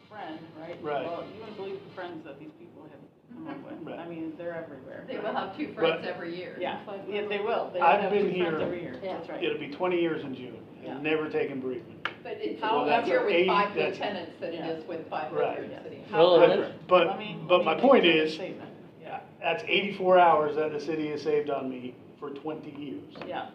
friend, right? Right. Well, you wouldn't believe the friends that these people have come up with. Right. I mean, they're everywhere. They will have 2 friends But- every year. Yeah, yeah, they will. They'll I've have been 2 friends here- every year, that's right. it'll be 20 years in June, Yeah. and never taken bereavement. But it's Well, that's easier with 5 that's- lieutenants than it yeah. is with 5 Right. hundred city. Well, and However, But, let me my make point another is, statement. Yeah, that's 84 hours that the city has saved on me for 20 years. yeah.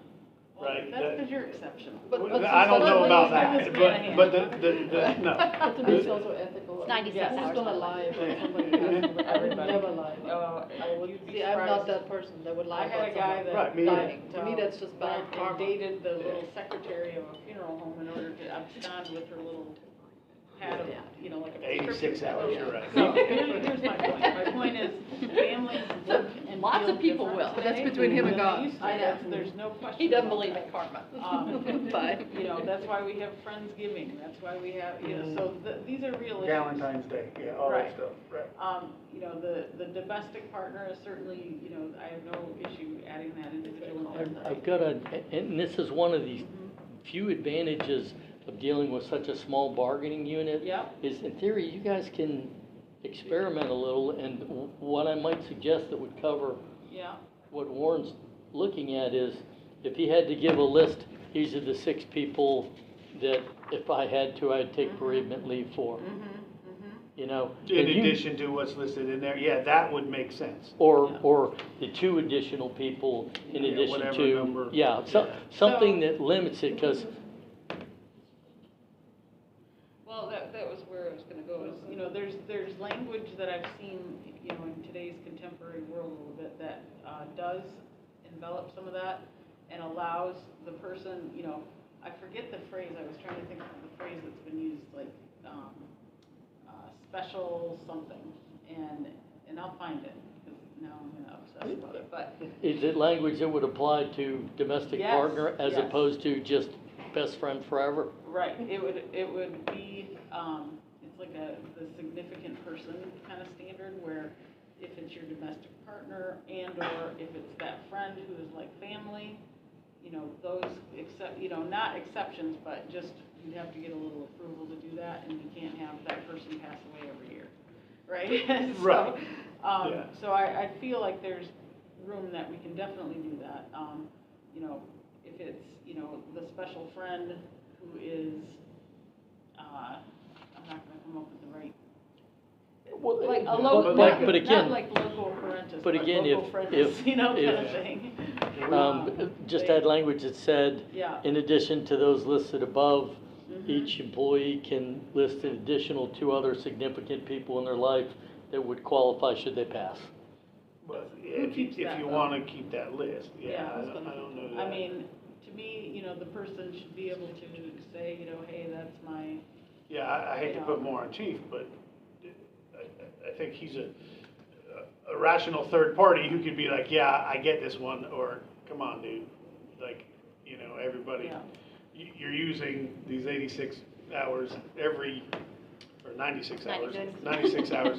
Well, Right, that's that- because you're exceptional. But I don't know about Let me that, give this man a but hand. no. But to me, it's also ethical. It's 96 Yes. Who's hours. gonna lie if somebody has to, I would Everybody. never lie. I would be See, I'm not surprised. that person that would lie I had about a guy someone that. Right, me either. dying. To me, that's just bad went and karma. dated the little secretary of a funeral home in order to abscond with her little pad of, like a 86 prescription. hours, you're right. So here's my point. My point is, families look and Lots feel of people different will. But that's today between him and than they God. used to. I know. There's no question. He doesn't about believe that. in karma. Bye. That's why we have Friendsgiving, that's why we have, so these are real issues. Valentine's Day, yeah, all that Right. stuff, right. The domestic partner is certainly, I have no issue adding that individual in there. I've got and this is one of these few advantages of dealing with such a small bargaining unit. Yep. Is in theory, you guys can experiment a little, and what I might suggest that would cover Yeah, what Warren's looking at is, if he had to give a list, these are the 6 people that if I had to, I'd take bereavement leave for, In and you- addition to what's listed in there, yeah, that would make sense. Or the 2 additional people in Yeah, addition whatever to, number. so, Yeah. something So- that limits it, because well, that was where I was gonna go, is, there's language that I've seen, in today's contemporary world a little bit that, does envelop some of that and allows the person, I forget the phrase, I was trying to think of the phrase that's been used, like, special something, and I'll find it, because now I'm gonna obsess about it, but, is it language that would apply to domestic Yes, partner as yes. opposed to just best friend forever? right, it would be, it's like the significant person kind of standard, where if it's your domestic partner and/or if it's that friend who is like family, those not exceptions, but just, you'd have to get a little approval to do that, and you can't have that person pass away every year, right? Right. Yeah. So I feel like there's room that we can definitely do that. If it's, the special friend who is, I'm not gonna come up with the right, Well, like a but- local, but again- not like local parentis, but again, local if- friendless, kind of if- thing. Just add language that said, Yeah. in addition to those listed above, Mhm. each employee can list an additional 2 other significant people in their life that would qualify should they pass. But Who if keeps you that, though? wanna keep that list, Yeah, yeah, who's I don't know that. I mean, to me, the person should be able to say, hey, that's my, Yeah, I hate to you put know. more on chief, but I think he's a a rational third party who could be like, yeah, I get this one, or, come on, dude, like, you know, everybody, Yeah. you're using these 86 hours every, or 96 hours, 96 hours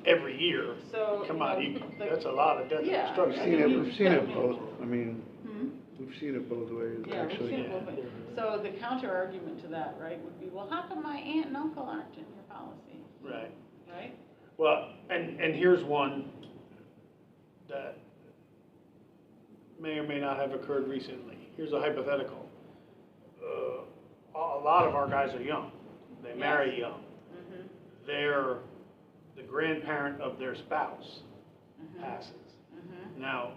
every year. So, Come you on, know, that's a lot of death and Yeah. We've destruction. seen it, we've seen it both, I mean, Hmm? we've seen it both ways, Yeah, we've actually. seen it both ways. So the counter argument to that, right, would be, well, how come my aunt and uncle aren't in your policy, Right. right? Well, and here's one that may or may not have occurred recently. Here's a hypothetical. A lot of our guys are young. They marry young. Mm-hmm. They're the grandparent of their spouse Mm-hmm. passes. Mm-hmm. Now,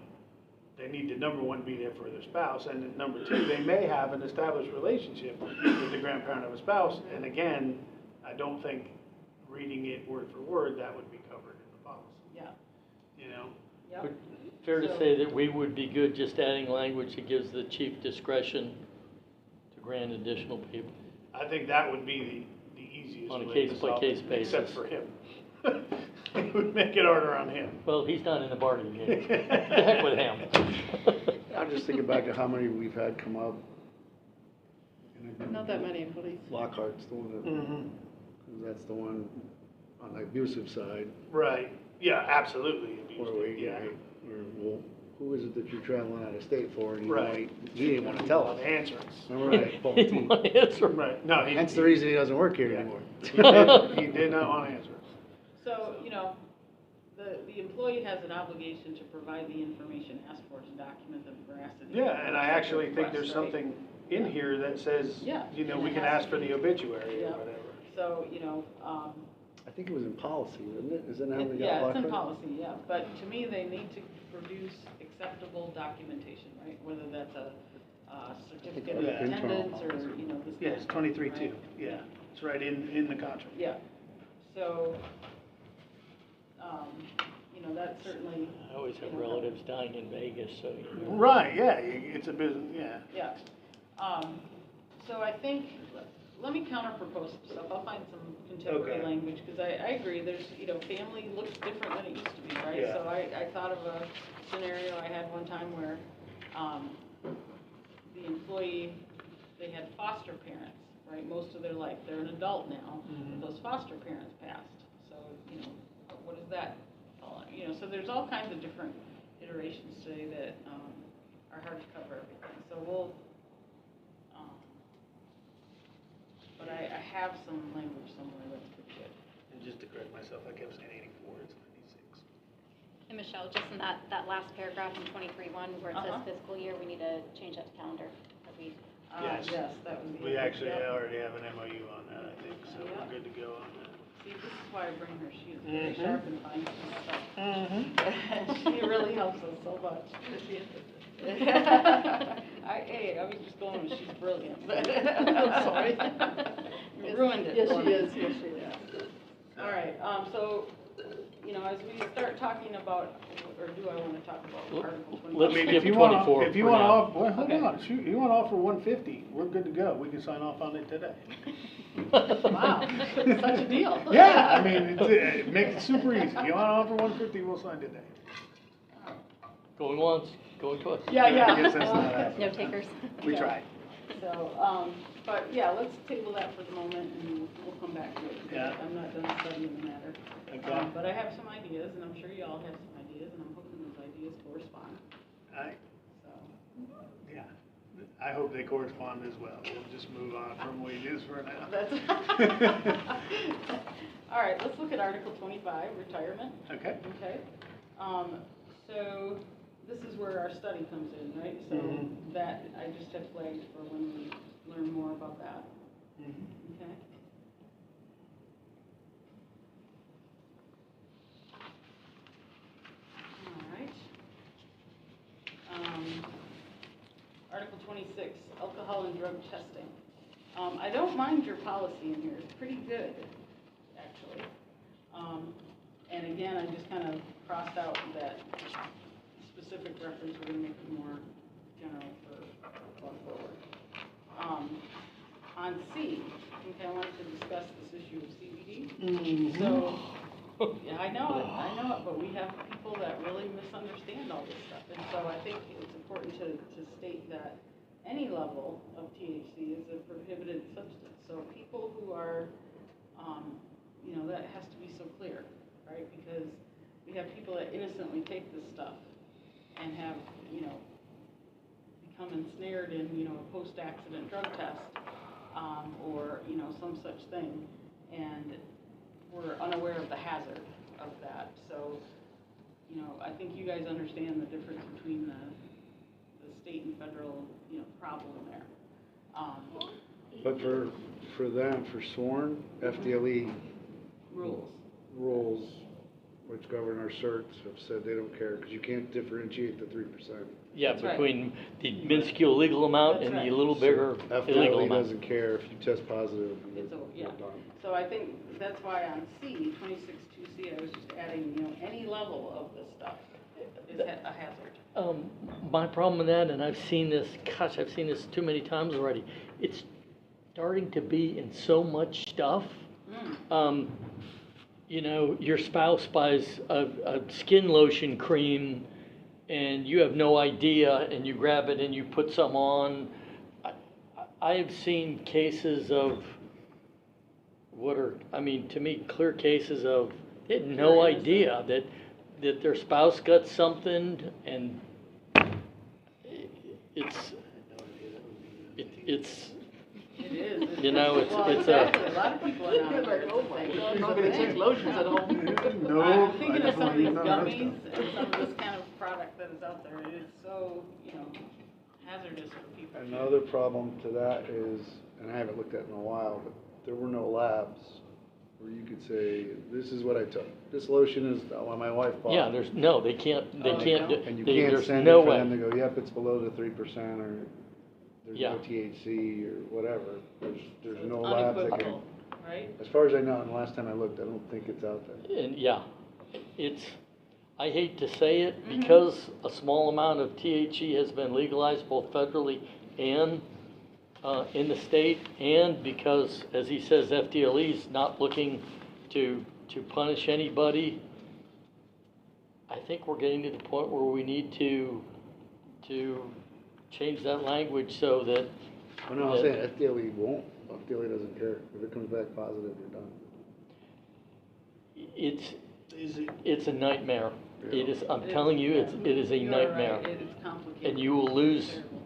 they need to, number one, be there for their spouse, and then number two, they may have an established relationship with the grandparent of a spouse, and again, I don't think reading it word for word, that would be covered in the policy, Yeah, you know? yep. Fair to So- say that we would be good just adding language that gives the chief discretion to grant additional people. I think that would be the easiest On a way to solve it, case-by-case basis. except for him. It would make it harder on him. Well, he's not in the bargaining game. The heck with him. I'm just thinking back to how many we've had come up. Not that many in police. Lockhart's the one that, Mhm. 'cause that's the one on the abusive side, Right, yeah, absolutely. where we, Yeah. or, well, who is it that you're traveling out of state for, and Right. he didn't wanna tell us. The answers. Remember that? He didn't want to answer. Right, no, Hence the reason he doesn't work here Yeah. anymore. He did not want to answer. So, you know, the employee has an obligation to provide the information asked for to document the veracity. Yeah, and I of the actually think request, there's right? something in here that says, Yeah, you know, and we it can has ask to for be- the obituary or Yeah. whatever. So, you know, I think it was in policy, wasn't it? Isn't that how we got yeah, Lockhart? it's in policy, yeah, but to me, they need to produce acceptable documentation, right? Whether that's a certificate of Yeah. attendance or, you know, this. Yeah, it's kind of thing, 23-2, right? yeah, it's right in the contract. Yeah, so, you know, that certainly. I always have you know, relatives dying in Vegas, so, you know. Right, yeah, it's a business, yeah. Yeah, so I think, let me counter propose some stuff, I'll find some contemporary Okay. language, because I agree, there's, you know, family looks different than it used to be, right? Yeah. So I thought of a scenario I had one time where, the employee, they had foster parents, right, most of their life, they're an adult now, Mhm. those foster parents passed, so, you know, what is that? You know, so there's all kinds of different iterations today that, are hard to cover everything, so we'll, but I have some language somewhere that's pretty good. And just to correct myself, I kept saying 84, it's 96. And Michelle, just in that last paragraph in 23-1 where it says Uh-huh. fiscal year, we need to change that to calendar. That we, Yes. Yes, that would be. We actually yeah. already have an MOU on that, I think, so Yeah. we're good to go on that. See, this is why I bring her, she is very Mhm. sharp and fine stuff. Mm-hmm. She really helps us so much. Hey, I was just going, with she's brilliant. I'm sorry. You ruined it Yes, for she me. is, yes, she is. All right, so, you know, as we start talking about, or do I want to talk about Article 20? Let's I mean, skip if you want 24 to, if you for want to now. off, well, hold Okay. on, shoot, you want to offer 150, we're good to go, we can sign off on it today. Wow, such a deal. Yeah, I mean, it makes it super easy, you want to offer 150, we'll sign today. Going once, going twice. Yeah, yeah. I guess that's not happening. no takers. We Yeah. tried. So, but yeah, let's table that for the moment and we'll come back to it. because Yeah. I'm not done studying the matter. Okay. But I have some ideas and I'm sure you all have some ideas and I'm hoping those ideas correspond, so. Yeah, I hope they correspond as well, we'll just move on from what it is for now. That's. All right, let's look at Article 25, retirement. Okay. Okay. So this is where our study comes in, right? So Mhm. that, I just have flagged for when we learn more about that. Mhm. Okay. All right. Article 26, alcohol and drug testing. I don't mind your policy in here, it's pretty good, actually. And again, I just kind of crossed out that specific reference, we're gonna make it more general for going forward. On C, I think I wanted to discuss this issue of CBD. So, Yeah, I know it, but we have people that really misunderstand all this stuff. And so I think it's important to state that any level of THC is a prohibited substance. So people who are, that has to be so clear, right? Because we have people that innocently take this stuff and have, become ensnared in, a post-accident drug test, or, some such thing. And we're unaware of the hazard of that. So, I think you guys understand the difference between the state and federal, problem there. But for them, for sworn, FDLE rules, which govern our certs, have said they don't care, because you can't differentiate the 3%. Yeah, That's right. between the minuscule legal amount and That's the right. little bigger illegal FDLE amount. doesn't care if you test positive, It's you're yeah. done. So I think that's why on C, 26.2C, I was just adding, any level of this stuff is a hazard. My problem with that, and I've seen this too many times already, it's starting to be in so much stuff. Your spouse buys a skin lotion cream and you have no idea, and you grab it and you put some on. I have seen cases of to me, clear cases of they had no idea that their spouse got something, and it's It is. it's exactly. A lot of people are not aware. Oh my God, It's a nobody thing. takes lotions at home. No, I'm thinking I of some of these definitely not gummies and some of this kind of product that is out there. It is so, hazardous for people. Another problem to that is, and I haven't looked at it in a while, but there were no labs where you could say, this is what I took. This lotion is what my wife bought. yeah. They can't And you there's can't send no it for way. them to go, yep, it's below the 3%, or there's Yeah. no THC, or whatever. There's So no it's labs that can, unequivocal, right? as far as I know, and the last time I looked, I don't think it's out there. And yeah, I hate to say it, because a small amount of THC has been legalized both federally and in the state, and because, as he says, FDLE is not looking to punish anybody. I think we're getting to the point where we need to change that language so that. Well, no, I'm saying FDLE won't, FDLE doesn't care. If it comes back positive, you're done. It's a nightmare. Yeah. It is, I'm telling you, it is a You are nightmare. right. It is complicated. And you will lose, Terrible.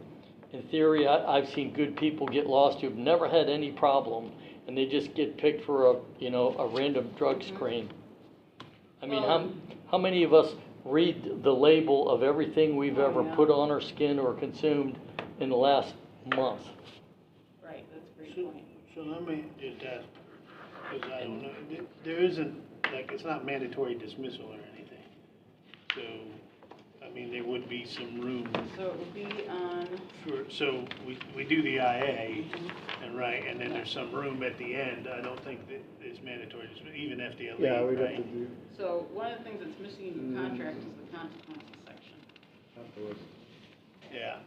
in theory, I've seen good people get lost who've never had any problem, and they just get picked for a random drug screen. I mean, how many of us read the label of everything we've ever put on our skin or consumed in the last month? Right, that's a great So, point. so let me just ask, because I don't know, there isn't, it's not mandatory dismissal or anything. So, there would be some room So it would be on, so we do the IA, and then there's some room at the end. I don't think that it's mandatory, even FDLE, Yeah, we'd have right? to do, so one of the things that's missing in the contract is the consequences section. have to look. Yeah.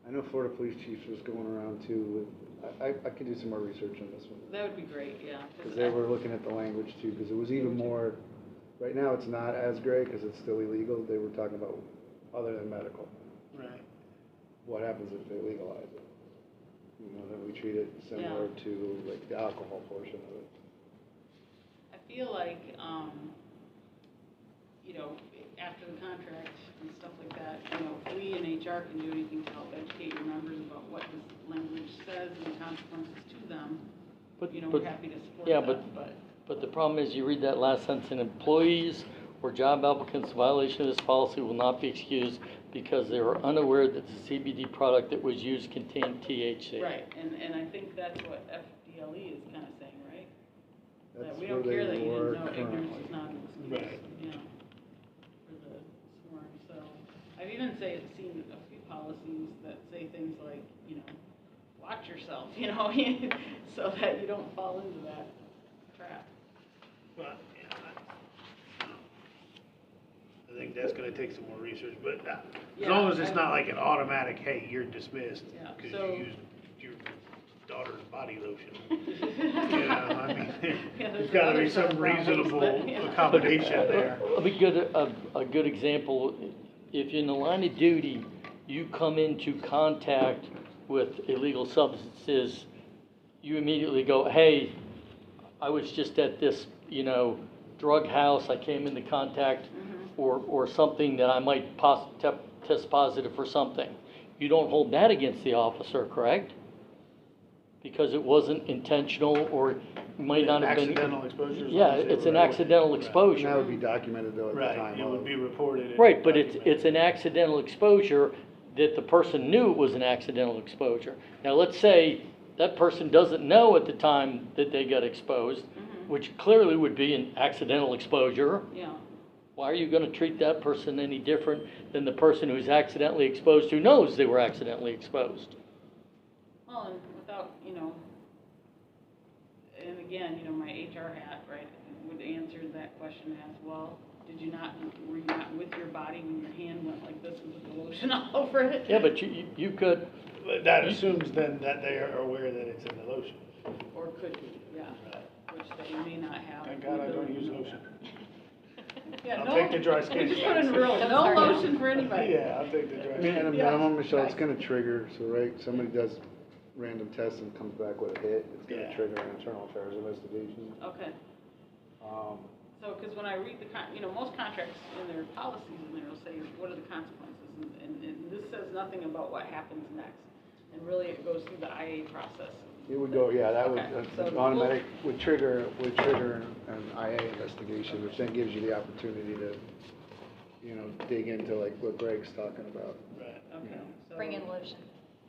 I know Florida Police Chief was going around too with, I could do some more research on this one. That would be great, yeah. Because they were looking at the language too, because it was even more, right now it's not as great because it's still illegal. They were talking about other than medical. Right. What happens if they legalize it? Then we treat it similar to like the alcohol portion of it. I feel like, after the contract and stuff like that, if we in HR can do anything to help educate your members about what this language says and the consequences to them, we're happy to support Yeah, that, but the problem is, you read that last sentence, and employees or job applicants in violation of this policy will not be excused because they were unaware that the CBD product that was used contained THC. Right, and I think that's what FDLE is kind of saying, right? That That's we where don't care they that you were didn't know, ignorance currently. is not an excuse. Right. For the sworn, so, I've even seen a few policies that say things like, watch yourself, so that you don't fall into that trap. Well, I think that's gonna take some more research, but as long as it's not like an automatic, hey, you're dismissed, Yeah, because so- you used your daughter's body lotion. You know, I mean, Yeah, there's there's gotta other be some problems, reasonable but, yeah. accommodation there. A good example, if in the line of duty, you come into contact with illegal substances, you immediately go, hey, I was just at this, drug house, I came into contact, or something that I might test positive for something. You don't hold that against the officer, correct? Because it wasn't intentional, or might not have been. Accidental exposure. as Yeah, long as they it's were an right. accidental And exposure. that would be documented though at the Right, time it would of. be reported. and Right, but it's documented. an accidental exposure that the person knew it was an accidental exposure. Now, let's say that person doesn't know at the time that they got exposed, which clearly would be an accidental exposure. Yeah, Why are you gonna treat that person any different than the person who's accidentally exposed, who knows they were accidentally exposed? well, and without, and again, my HR hat, right, would answer that question as well. Were you not with your body when your hand went like this and put the lotion all over it? Yeah, but you could, But that assumes then that they are aware that it's in the lotion. Or could be, yeah, Right. which they may not have. Thank God I don't use lotion. Yeah, I'll no, take the dry skin. we just put in real, no Sorry. lotion for anybody. Yeah, I'll take the dry I mean, at a skin. Yeah. minimum, Michelle, it's Right. gonna trigger, so right, somebody does random tests and comes back with a hit, it's gonna Yeah. trigger an internal affairs investigation. Okay, Um, so, because when I read most contracts in their policies in there will say, what are the consequences? And this says nothing about what happens next. And really, it goes through the IA process. It would go, yeah, that would, Okay, an so automatic, would trigger an IA investigation, which then gives you the opportunity to, dig into like what Greg's talking about. Right. Okay, so. Bring in lotion.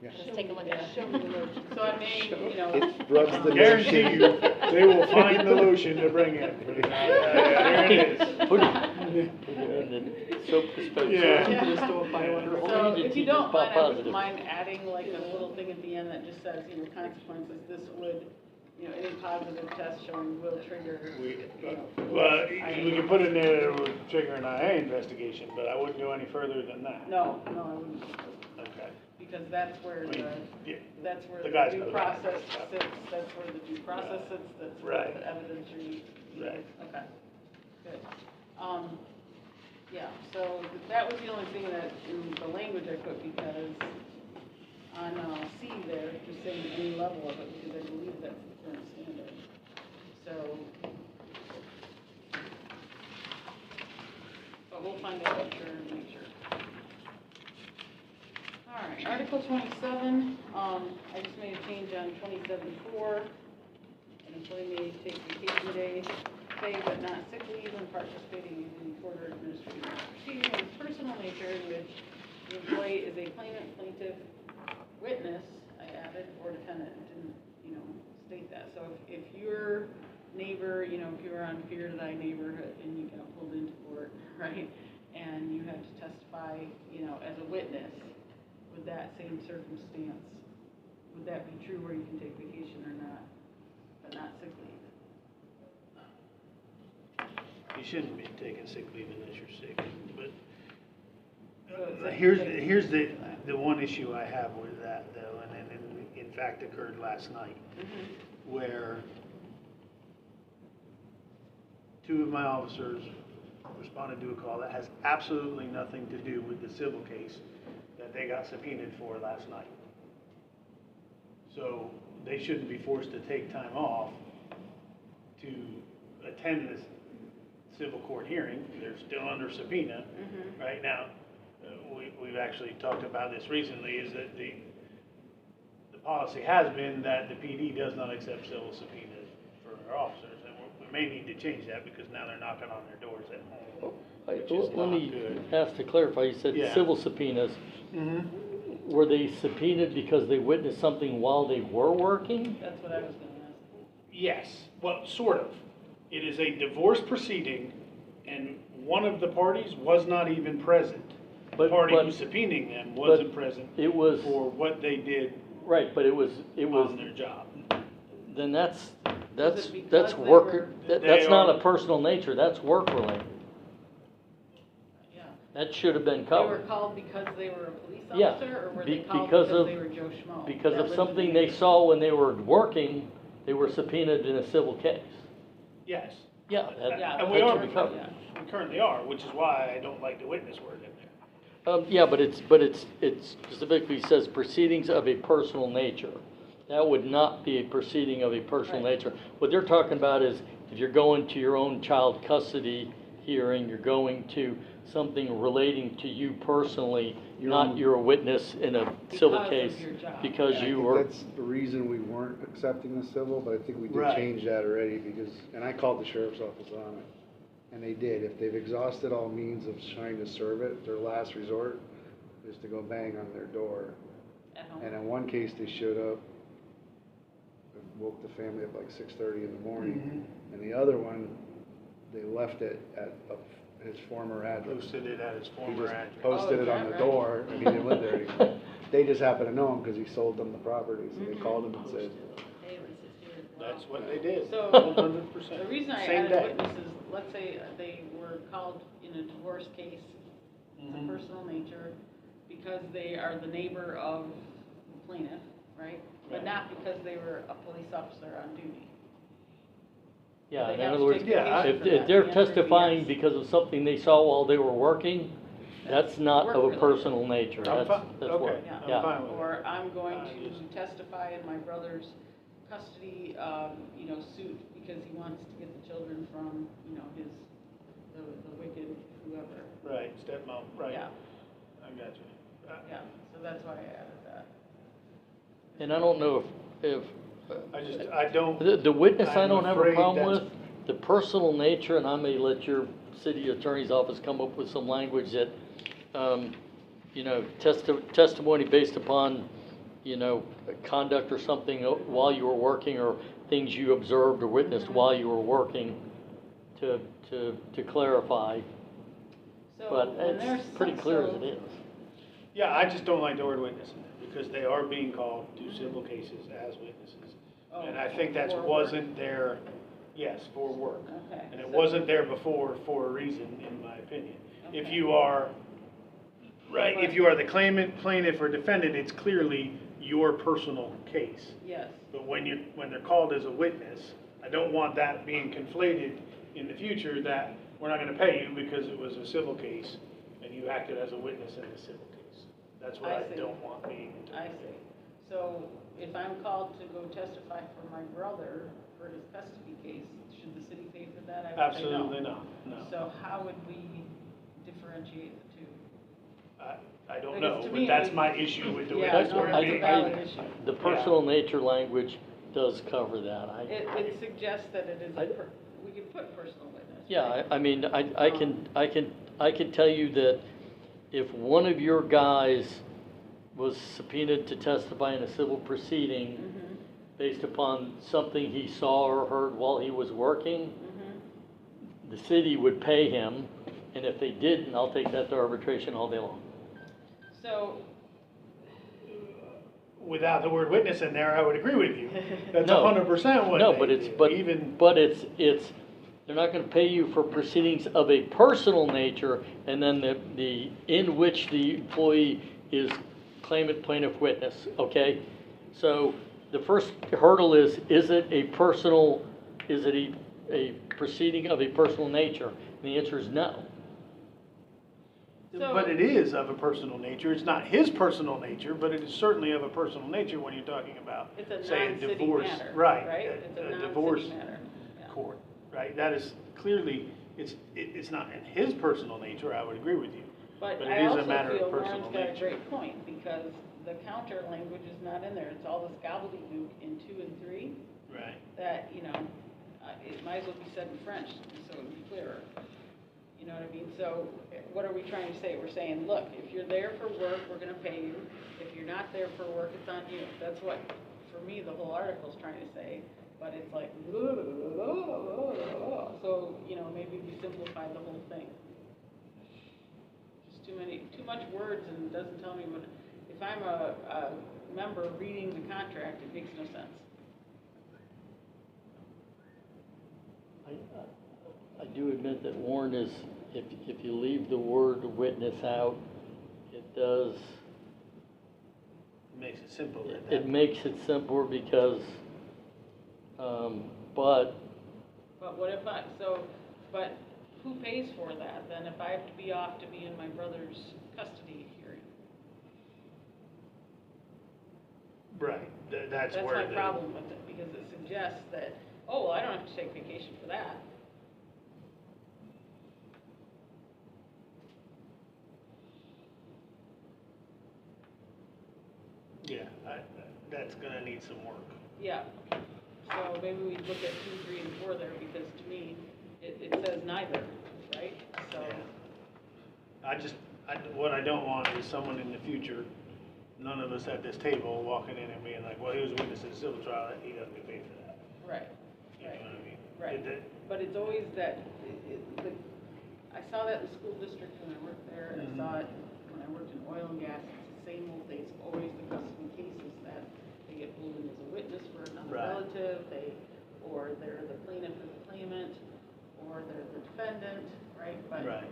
Yeah. Just take a look at Show it. me the lotion. So I may, It rubs the Guarantee lotion. you, they will find the lotion to bring in. There it is. put it in the soap dispenser. Yeah. Just do a bio under hold. So agency if you just don't pop mind, I wouldn't positive. mind adding like a little thing at the end that just says, consequences, this would, any positive test showing will trigger, Well, we can put in there that it would trigger an IA investigation, but I wouldn't go any further than that. No, I wouldn't, Okay. because that's where Yeah. that's where The the guys due know that. process sits, that's where the due process sits, that's where Right. the evidentiary. Right. Okay, good. Yeah, so that was the only thing that, in the language I put, because on C there, just saying any level of it, because I believe that's the current standard. So, but we'll find out for sure and make sure. All right, Article 27, I just made a change on 27.4. An employee may take vacation day, pay but not sick leave when participating in court or administrative proceeding of personal nature in which the employee is a claimant, plaintiff, witness, I added, or defendant. It didn't, state that. So if your neighbor, if you were on Fear to Thy Neighborhood and you got pulled into court, right, and you had to testify, as a witness, with that same circumstance, would that be true where you can take vacation or not, but not sick leave? You shouldn't be taking sick leave unless you're sick, but So it's like- here's the one issue I have with that though, and in fact occurred last night, where two of my officers responded to a call that has absolutely nothing to do with the civil case that they got subpoenaed for last night. So they shouldn't be forced to take time off to attend this civil court hearing. They're still under subpoena right now. We've actually talked about this recently, is that the policy has been that the PD does not accept civil subpoenas for our officers, and we may need to change that because now they're knocking on their doors at home. Which is Let not me good. ask to clarify, you said Yeah. civil subpoenas. Were they subpoenaed because they witnessed something while they were working? That's what I was gonna ask. Yes, well, sort of. It is a divorce proceeding, and one of the parties was not even present. The But- party but- who's subpoenaing them wasn't but present It was, for what they did right, but it was, on their job. then that's because that's they were- that's not They a personal nature, that's work related. Yeah, That should have been They were covered. called because they were a police Yeah, officer, or were be- they called because because of- they were Joe Schmo? Because that of lived in something the they neighborhood? saw when they were working, they were subpoenaed in a civil case. Yes. Yeah, that, Yeah, And that we should are, be covered. yeah. we currently are, which is why I don't like the witness word in there. Yeah, but it specifically says proceedings of a personal nature. That would not be a proceeding of a personal Right. nature. What they're talking about is if you're going to your own child custody hearing, you're going to something relating to you personally, not you're a witness in a civil Because of case. your job. Because And I you think were, that's the reason we weren't accepting the civil, but I think we did Right. change that already because, and I called the sheriff's office on it. And they did. If they've exhausted all means of trying to serve it, their last resort is to go bang on their door. At home. And in one case, they showed up, and woke the family up like 6:30 in the morning. And the other one, they left it at his former address. Posted it at his He former just address. posted Oh, it is on that the right? door, and he didn't live there anymore. They just happened to know him because he sold them the property, so they called him and said, Hey, Lisa, here. That's what they did, So, 100%. The reason I Same added day. witnesses, let's say they were called in a divorce case, of Mhm. personal nature, because they are the neighbor of the plaintiff, right? But Right. not because they were a police officer on duty. yeah, They in have other to words, take Yeah, vacation if for that. they're The answer is testifying yes. because of something they saw while they were working, that's not of a Work-related. personal nature. I'm That's, fine, that's what, okay, Yeah. yeah. I'm fine with it. Or I'm going I to just- testify in my brother's custody, suit because he wants to get the children from, the wicked whoever. Right, stepmom, right. Yeah, I got you. yeah, so that's why I added that. And I don't know if, I don't. the witness I I'm don't have a afraid problem that's- with. The personal nature, and I may let your city attorney's office come up with some language that, testimony based upon, conduct or something while you were working, or things you observed or witnessed while you were working, to clarify. So But when there's it's pretty clear as so- it is. Yeah, I just don't like the word witness in there, because they are being called to civil cases as witnesses. Oh, And I think that for work. wasn't there, yes, for work. Okay. And it so- wasn't there before for a reason, in my opinion. If Okay. you are, right, if you are the claimant, plaintiff, or defendant, it's clearly your personal case. Yes, But when they're called as a witness, I don't want that being conflated in the future, that we're not gonna pay you because it was a civil case and you acted as a witness in the civil case. That's what I I see. don't want being. I see. So if I'm called to go testify for my brother for his custody case, should the city pay for that? I would say no. Absolutely not, no. So how would we differentiate the two? I don't Because know, to but me, that's we- my issue with the Yeah, witness no, word that's a being. valid issue. The personal nature language does cover that. It suggests that it is, I- we could put personal witness. Yeah, right? I mean, I can tell you that if one of your guys was subpoenaed to testify in a civil proceeding Mhm, based upon something he saw or heard while he was working, mhm. the city would pay him, and if they didn't, I'll take that to arbitration all day long. So, Without the word witness in there, I would agree with you. That's No. 100% what No, they but it's, do. but, Even, but it's, they're not gonna pay you for proceedings of a personal nature, and then in which the employee is claimant, plaintiff, witness, okay? So, the first hurdle is it a proceeding of a personal nature? And the answer is no. So- but it is of a personal nature. It's not his personal nature, but it is certainly of a personal nature when you're talking about, it's a say, a non-city divorce. matter, Right, right? It's a divorce non-city matter. Yeah. court, right? That is clearly, it's not in his personal nature, I would agree with you. But But I it is a also matter of feel personal Lauren's got a nature. great point, because the counter language is not in there. It's all this gobbledygook in 2 and 3, Right. that, it might as well be said in French, so it would be clearer. You know what I mean? So what are we trying to say? We're saying, look, if you're there for work, we're gonna pay you. If you're not there for work, it's on you. That's what, for me, the whole article's trying to say, but it's like, so, maybe we simplify the whole thing. Just too much words, and it doesn't tell me what, if I'm a member reading the contract, it makes no sense. I do admit that Warren is if you leave the word witness out, it does, Makes it simple at that it point. makes it simpler because, but But what if but who pays for that then if I have to be off to be in my brother's custody hearing? Right, that's That's where my the. problem with it, because it suggests that, oh, well, I don't have to take vacation for that. Yeah, that's gonna need some work. Yeah, so maybe we look at 2, 3, and 4 there, because to me, it says neither, right? So, What I don't want is someone in the future, none of us at this table, walking in and being like, well, he was a witness in a civil trial, he doesn't get paid for that. right, You know what I mean? right. But it's always that, I saw that in the school district when I worked there, I saw it when I worked in oil and gas, it's the same old thing, it's always the custody cases that they get pulled in as a witness for another Right. relative, or they're the plaintiff or the claimant, or they're the defendant, right? Right.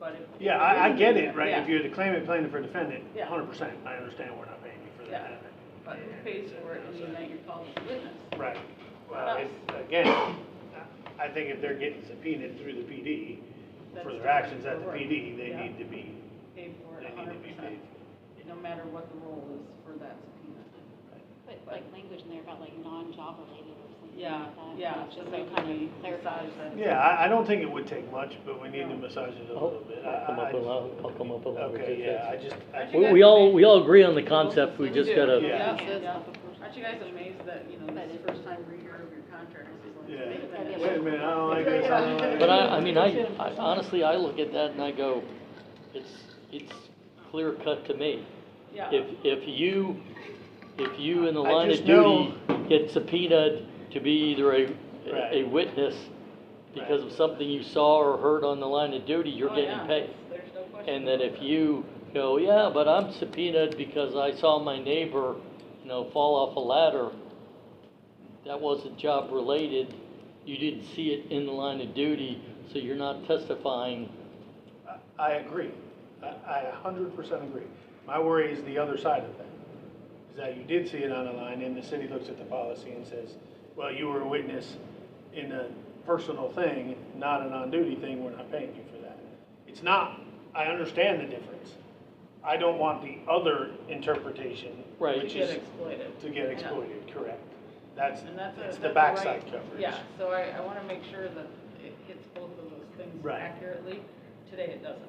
But if. Yeah, I get it, right, Yeah. if you're the claimant, plaintiff, or defendant, Yeah. 100%, I understand we're not paying you for that. Yeah. But who pays for it in the event you're called as a witness? Right, well, Us. again, I think if they're getting subpoenaed through the PD, for That's their actions at the different. PD, they Yeah. need to be, Paid for they it need to be 100%, paid. no matter what the role is for that subpoena. But like language in there about like non-job related or something Yeah, like that. yeah, It's so just maybe so kind we of clarifies. massage that. Yeah, I don't think it would take much, but we need to massage it a I'll little bit. come up with, I'll come up with language. Okay, yeah, Aren't you guys We all amazed? agree on the concept, we just do. gotta, Yeah. Yeah. Aren't you guys amazed that, this is the first time reader of your contract, this is like, Yeah. wait a minute. Wait a minute, I don't like this, I don't like this. but I mean, I honestly, I look at that and I go, it's clear cut to me. Yeah. If you in the I line of just know- duty get subpoenaed to be either a Right. witness because of something you saw or heard on the line of duty, you're Oh, getting yeah, paid. There's no question. And then about if that. you go, yeah, but I'm subpoenaed because I saw my neighbor, fall off a ladder, that wasn't job related, you didn't see it in the line of duty, so you're not testifying. I agree, I 100% agree. My worry is the other side of that, is that you did see it on the line, and the city looks at the policy and says, well, you were a witness in a personal thing, not an on-duty thing, we're not paying you for that. It's not, I understand the difference. I don't want the other interpretation, Right. which To get is exploited. to get exploited, correct. That's, And that's it's a the right- backside coverage. Yeah, so I want to make sure that it hits both of those things Right. accurately. Today it doesn't.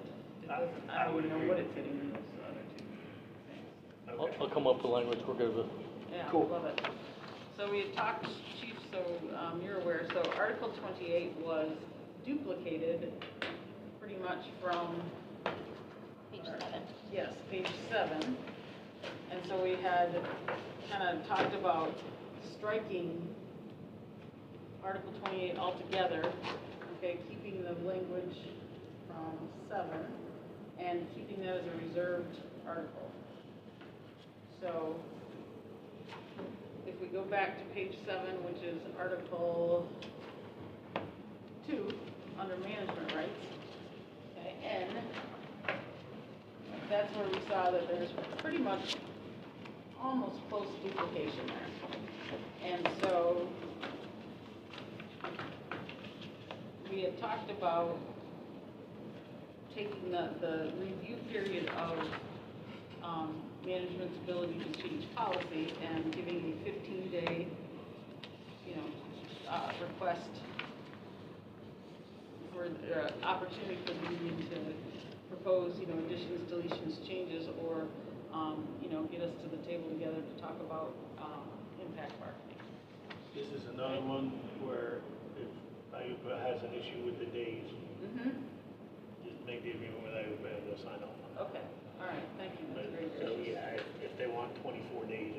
It doesn't, I I don't would even know agree what with it's hitting in those other two things. Okay. I'll come up with language we're good with. Yeah, Cool. love it. So we had talked, Chief, so you're aware, so Article 28 was duplicated pretty much from, Page 7. yes, page 7. And so we had kind of talked about striking Article 28 altogether, okay, keeping the language from 7 and keeping that as a reserved article. So if we go back to page 7, which is Article 2, under management rights, okay, N, that's where we saw that there's pretty much almost close duplication there. And so we had talked about taking the review period of management's ability to change policy and giving a 15-day, request for, opportunity for the union to propose, additions, deletions, changes, or, get us to the table together to talk about, impact bargaining. This is another one where if IUPA has an issue with the days, Mm-hmm. just make the agreement with IUPA and they'll sign off on it. Okay, all right, thank you, that's very So, gracious. yeah, if they want 24 days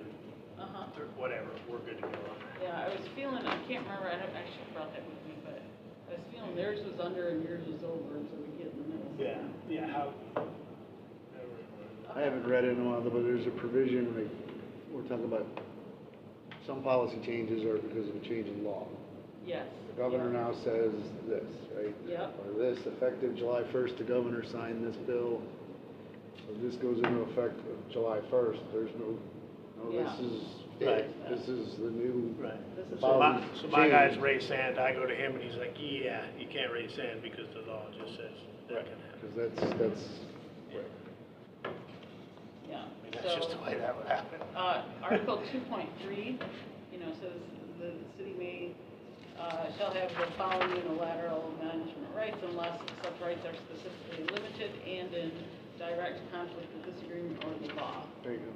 Uh-huh. or whatever, we're good to go on that. Yeah, I was feeling, I can't remember, I should have brought that with me, but I was feeling theirs was under and yours was over, and so we get in the middle. Yeah, how? I haven't read it in a while, but there's a provision, like, we're talking about some policy changes are because of a change in law. Yes. The governor now says this, right? Yep. Or this, effective July 1st, the governor signed this bill. So this goes into effect of July 1st. There's no, Yeah. this is Right. it. This is the new. Right. This is So my guys raise sand, I go to him and he's like, yeah, you can't raise sand because the law just says that can happen. Because that's, Yeah. I mean, that's just the way that would happen. Article 2.3, says the city may, shall have the following unilateral management rights unless such rights are specifically limited and in direct conflict with this agreement or the law. there you go.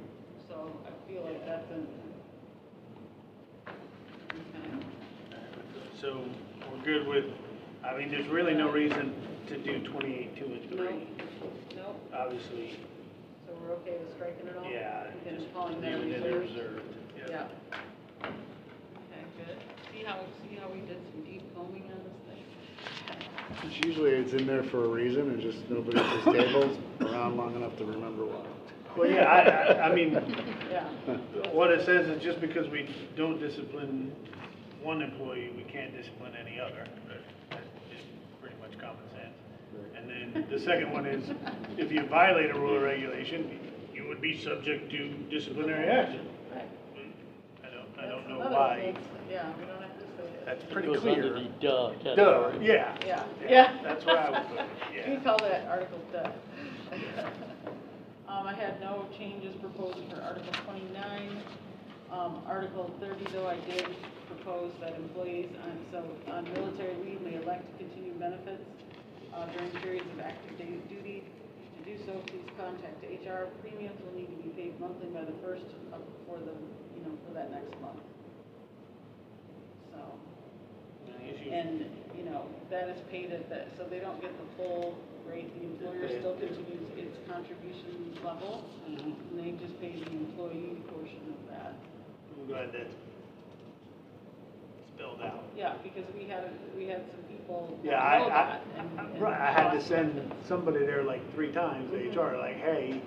So I feel like that's an, okay. So we're good with, I mean, there's really no reason to do 28, 2, and 3. Nope, Obviously, so we're okay with striking it all? yeah, And just calling that leaving it reserved? reserved. Yeah. Okay, good. See how we did some deep combing on this thing? It's usually it's in there for a reason, and just nobody at this table's around long enough to remember why. Well, yeah, I mean, Yeah. what it says is just because we don't discipline one employee, we can't discipline any other. That is pretty much common sense. And then the second one is, if you violate a rule or regulation, you would be subject to disciplinary action. Right. I don't know Another why. one yeah, we don't have to say it. That's It pretty goes under clear. the duh Duh, category. yeah. Yeah. That's where I would put it, We yeah. call that Article duh. I had no changes proposed for Article 29. Article 30, though, I did propose that employees on military leave may elect to continue benefits during periods of active duty. To do so, please contact HR. Premiums will need to be paid monthly by the first for that next month. So, Any issues? and, that is paid at that, so they don't get the full rate. The employer still continues its contribution level, Mhm. and they just pay the employee portion of that. I'm glad that's spelled out. Yeah, because we had some people Yeah, know that. and right, I had to lost- send somebody there like 3 times, Mhm. HR, like, hey,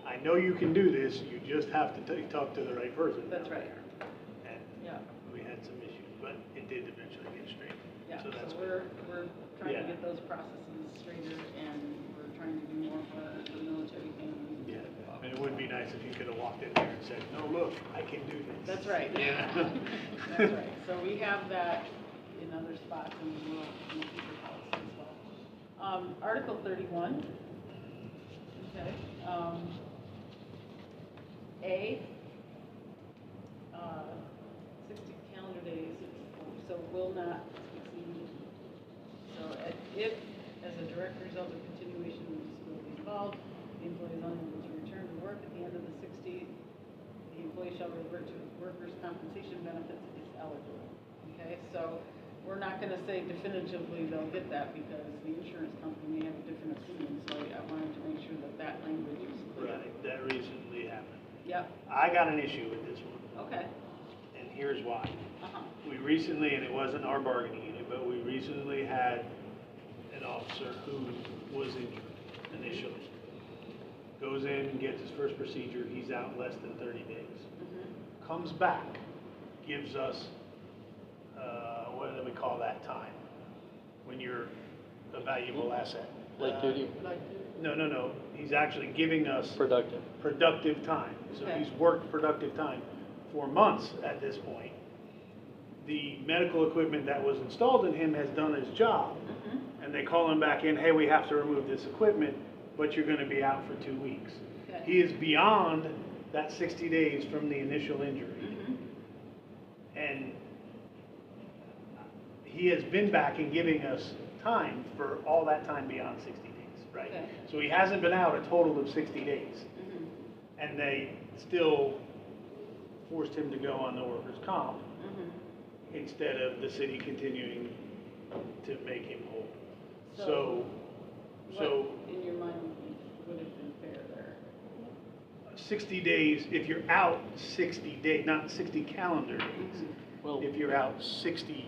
I know you can do this, you just have to talk to the right person. That's down right. there." And Yeah, we had some issues, but it did eventually get straight. yeah, So that's so good. we're trying Yeah. to get those processes straighter, and we're trying to do more for the military families. Yeah, and it would be nice if you could have walked in there and said, no, look, I can do this. That's right. Yeah. That's right. So we have that in other spots and we'll future policy as well. Article 31. Okay. A, 60 calendar days, so will not exceed. So if, as a direct result of continuation of disability involved, the employee is unable to return to work at the end of the 60, the employee shall revert to workers' compensation benefits if eligible. Okay, so we're not gonna say definitively they'll get that because the insurance company may have a different opinion, so I wanted to make sure that that language is clear. Right, that recently happened. Yep, I got an issue with this one, okay, and here's why. uh-huh, We recently, and it wasn't our bargaining unit, but we recently had an officer who was injured initially. Goes in, gets his first procedure, he's out less than 30 days. mhm, Comes back, gives us, what do we call that time? When you're a valuable asset. Light duty, No, he's actually giving us productive. productive time. So Okay. he's worked productive time for months at this point. The medical equipment that was installed in him has done his job. mhm, And they call him back in, hey, we have to remove this equipment, but you're gonna be out for 2 weeks. okay. He is beyond that 60 days from the initial injury. Mhm, And he has been back and giving us time for all that time beyond 60 days, right? Okay. So he hasn't been out a total of 60 days. mhm, And they still forced him to go on the workers' comp mhm. instead of the city continuing to make him whole. So, So What, in your mind, would have been fair there? 60 days, if you're out 60 days, not 60 calendar days, Mhm. Well, if you're out 60,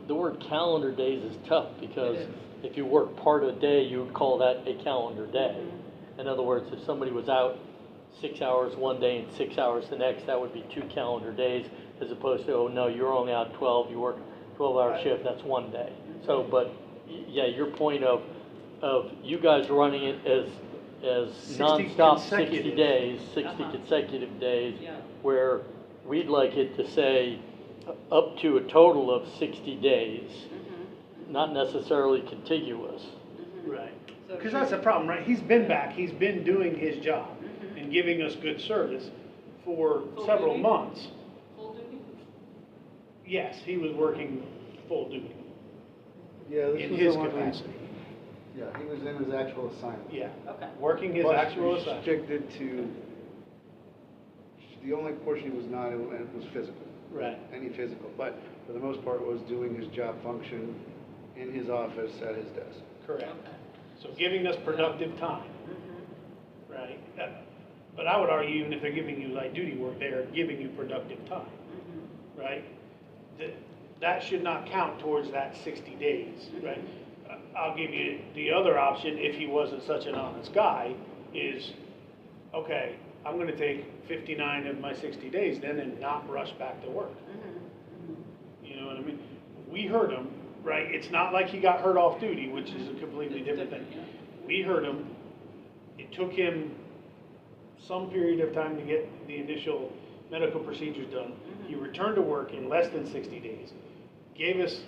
the word calendar days is tough because It is. if you work part of a day, you would call that a calendar day. Mhm. In other words, if somebody was out 6 hours one day and 6 hours the next, that would be 2 calendar days, as opposed to, oh no, you're only out 12, you work 12-hour shift, that's 1 day. So, but, yeah, your point of you guys running it as 60 nonstop 60 consecutive. days, 60 Uh-huh. consecutive days, Yeah. where we'd like it to say up to a total of 60 days, not necessarily contiguous. Right. So Because should- that's the problem, right? He's been back, he's been doing his job and giving us good service for Full several duty? months. Full duty? Yes, he was working full duty Yeah, this in was his the one capacity. Yeah, he was in his actual assignment. Yeah, Okay. working his But actual assignment. restricted to, the only portion he was not, and it was physical. Right. Any physical, but for the most part was doing his job function in his office at his desk. Correct. Okay. So giving us productive time, right? But I would argue, even if they're giving you light duty work, they are giving you productive time, right? That should not count towards that 60 days, right? I'll give you the other option, if he wasn't such an honest guy, is, okay, I'm gonna take 59 of my 60 days then and not rush back to work. You know what I mean? We heard him, right? It's not like he got hurt off duty, which is a completely It's different thing. different, We heard him. It took him some period of time to get the initial medical procedures done. He returned to work in less than 60 days, gave us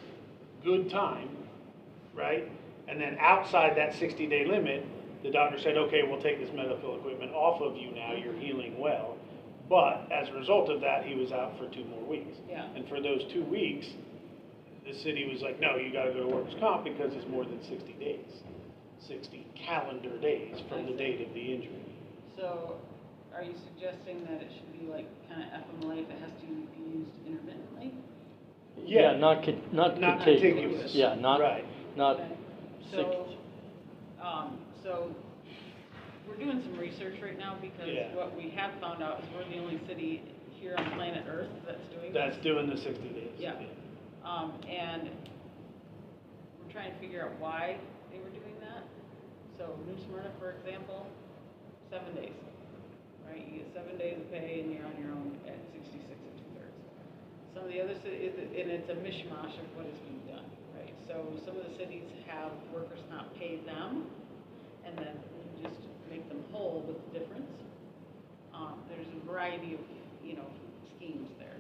good time, right? And then outside that 60-day limit, the doctor said, okay, we'll take this medical equipment off of you now, you're healing well. But as a result of that, he was out for 2 more weeks. Yeah. And for those 2 weeks, the city was like, no, you gotta go to workers' comp because it's more than 60 days. 60 calendar days from the date of the injury. So are you suggesting that it should be like kind of FMLA if it has to be used intermittently? Yeah. Not Not contiguous. contiguous. Yeah, not Right. Okay. 60. So we're doing some research right now because Yeah. what we have found out is we're the only city here on planet Earth that's doing That's this. doing the 60 days. Yeah. And we're trying to figure out why they were doing that. So New Smyrna, for example, 7 days, right? You get 7 days of pay and you're on your own at 66 2/3. Some of the other cities, and it's a mishmash of what is being done, right? So some of the cities have workers not pay them, and then you just make them whole with the difference. There's a variety of, schemes there.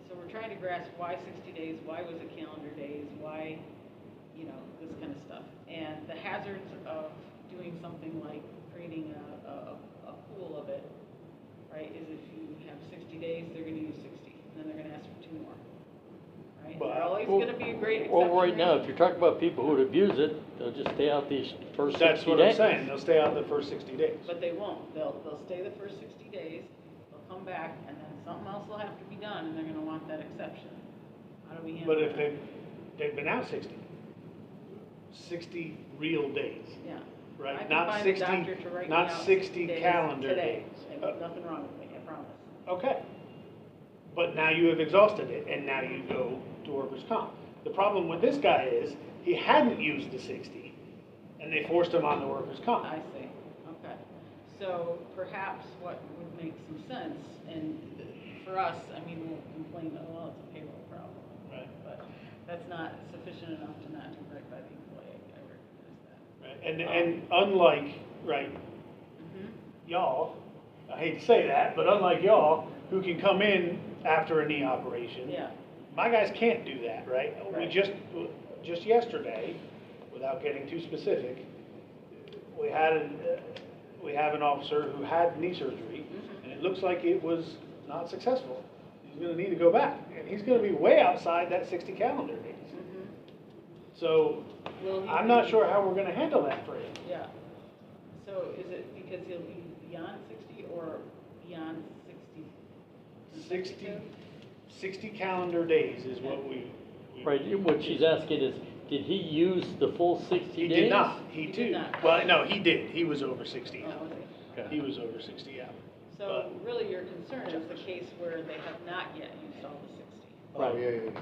So we're trying to grasp why 60 days, why was it calendar days, why, this kind of stuff. And the hazards of doing something like creating a pool of it, right, is if you have 60 days, they're gonna use 60, and then they're gonna ask for 2 more, right? But- There's always gonna be a great exception. Well, right now, rate. if you're talking about people who would abuse it, they'll just stay out these first 60 days. That's what I'm saying, they'll stay out the first 60 days. But they won't. They'll stay the first 60 days, they'll come back, and then something else will have to be done, and they're gonna want that exception. How do we handle But if that? they've been out 60 real days, Yeah. I right? can Not find a 60, doctor to write me not out 60 days calendar today, days. and there's nothing wrong with me, I promise. Okay. But now you have exhausted it, and now you go to workers' comp. The problem with this guy is, he hadn't used the 60, and they forced him on the workers' comp. I see, okay. So perhaps what would make some sense, and for us, we'll complain, oh, well, it's a payroll problem. Right. But that's not sufficient enough to not do right by the employee, I recognize that. Right. And unlike, right, y'all, I hate to say that, but unlike y'all, who can come in after a knee operation. Yeah. My guys can't do that, right? We Right. just yesterday, without getting too specific, we have an officer who had knee surgery, and it looks like it was not successful. He's gonna need to go back, and he's gonna be way outside that 60 calendar days. So, Will he I'm be- not sure how we're gonna handle that for him. Yeah. So is it because he'll be beyond 60 or beyond 60? 60 calendar days is what we. Right, what she's asking is, did he use the full 60 He days? did not, He he did did. not. Well, no, he did, he was over 60 Oh, hours. okay. Okay. He was over 60 hours. So really your concern is the case where they have not yet used all the 60. Oh, yeah.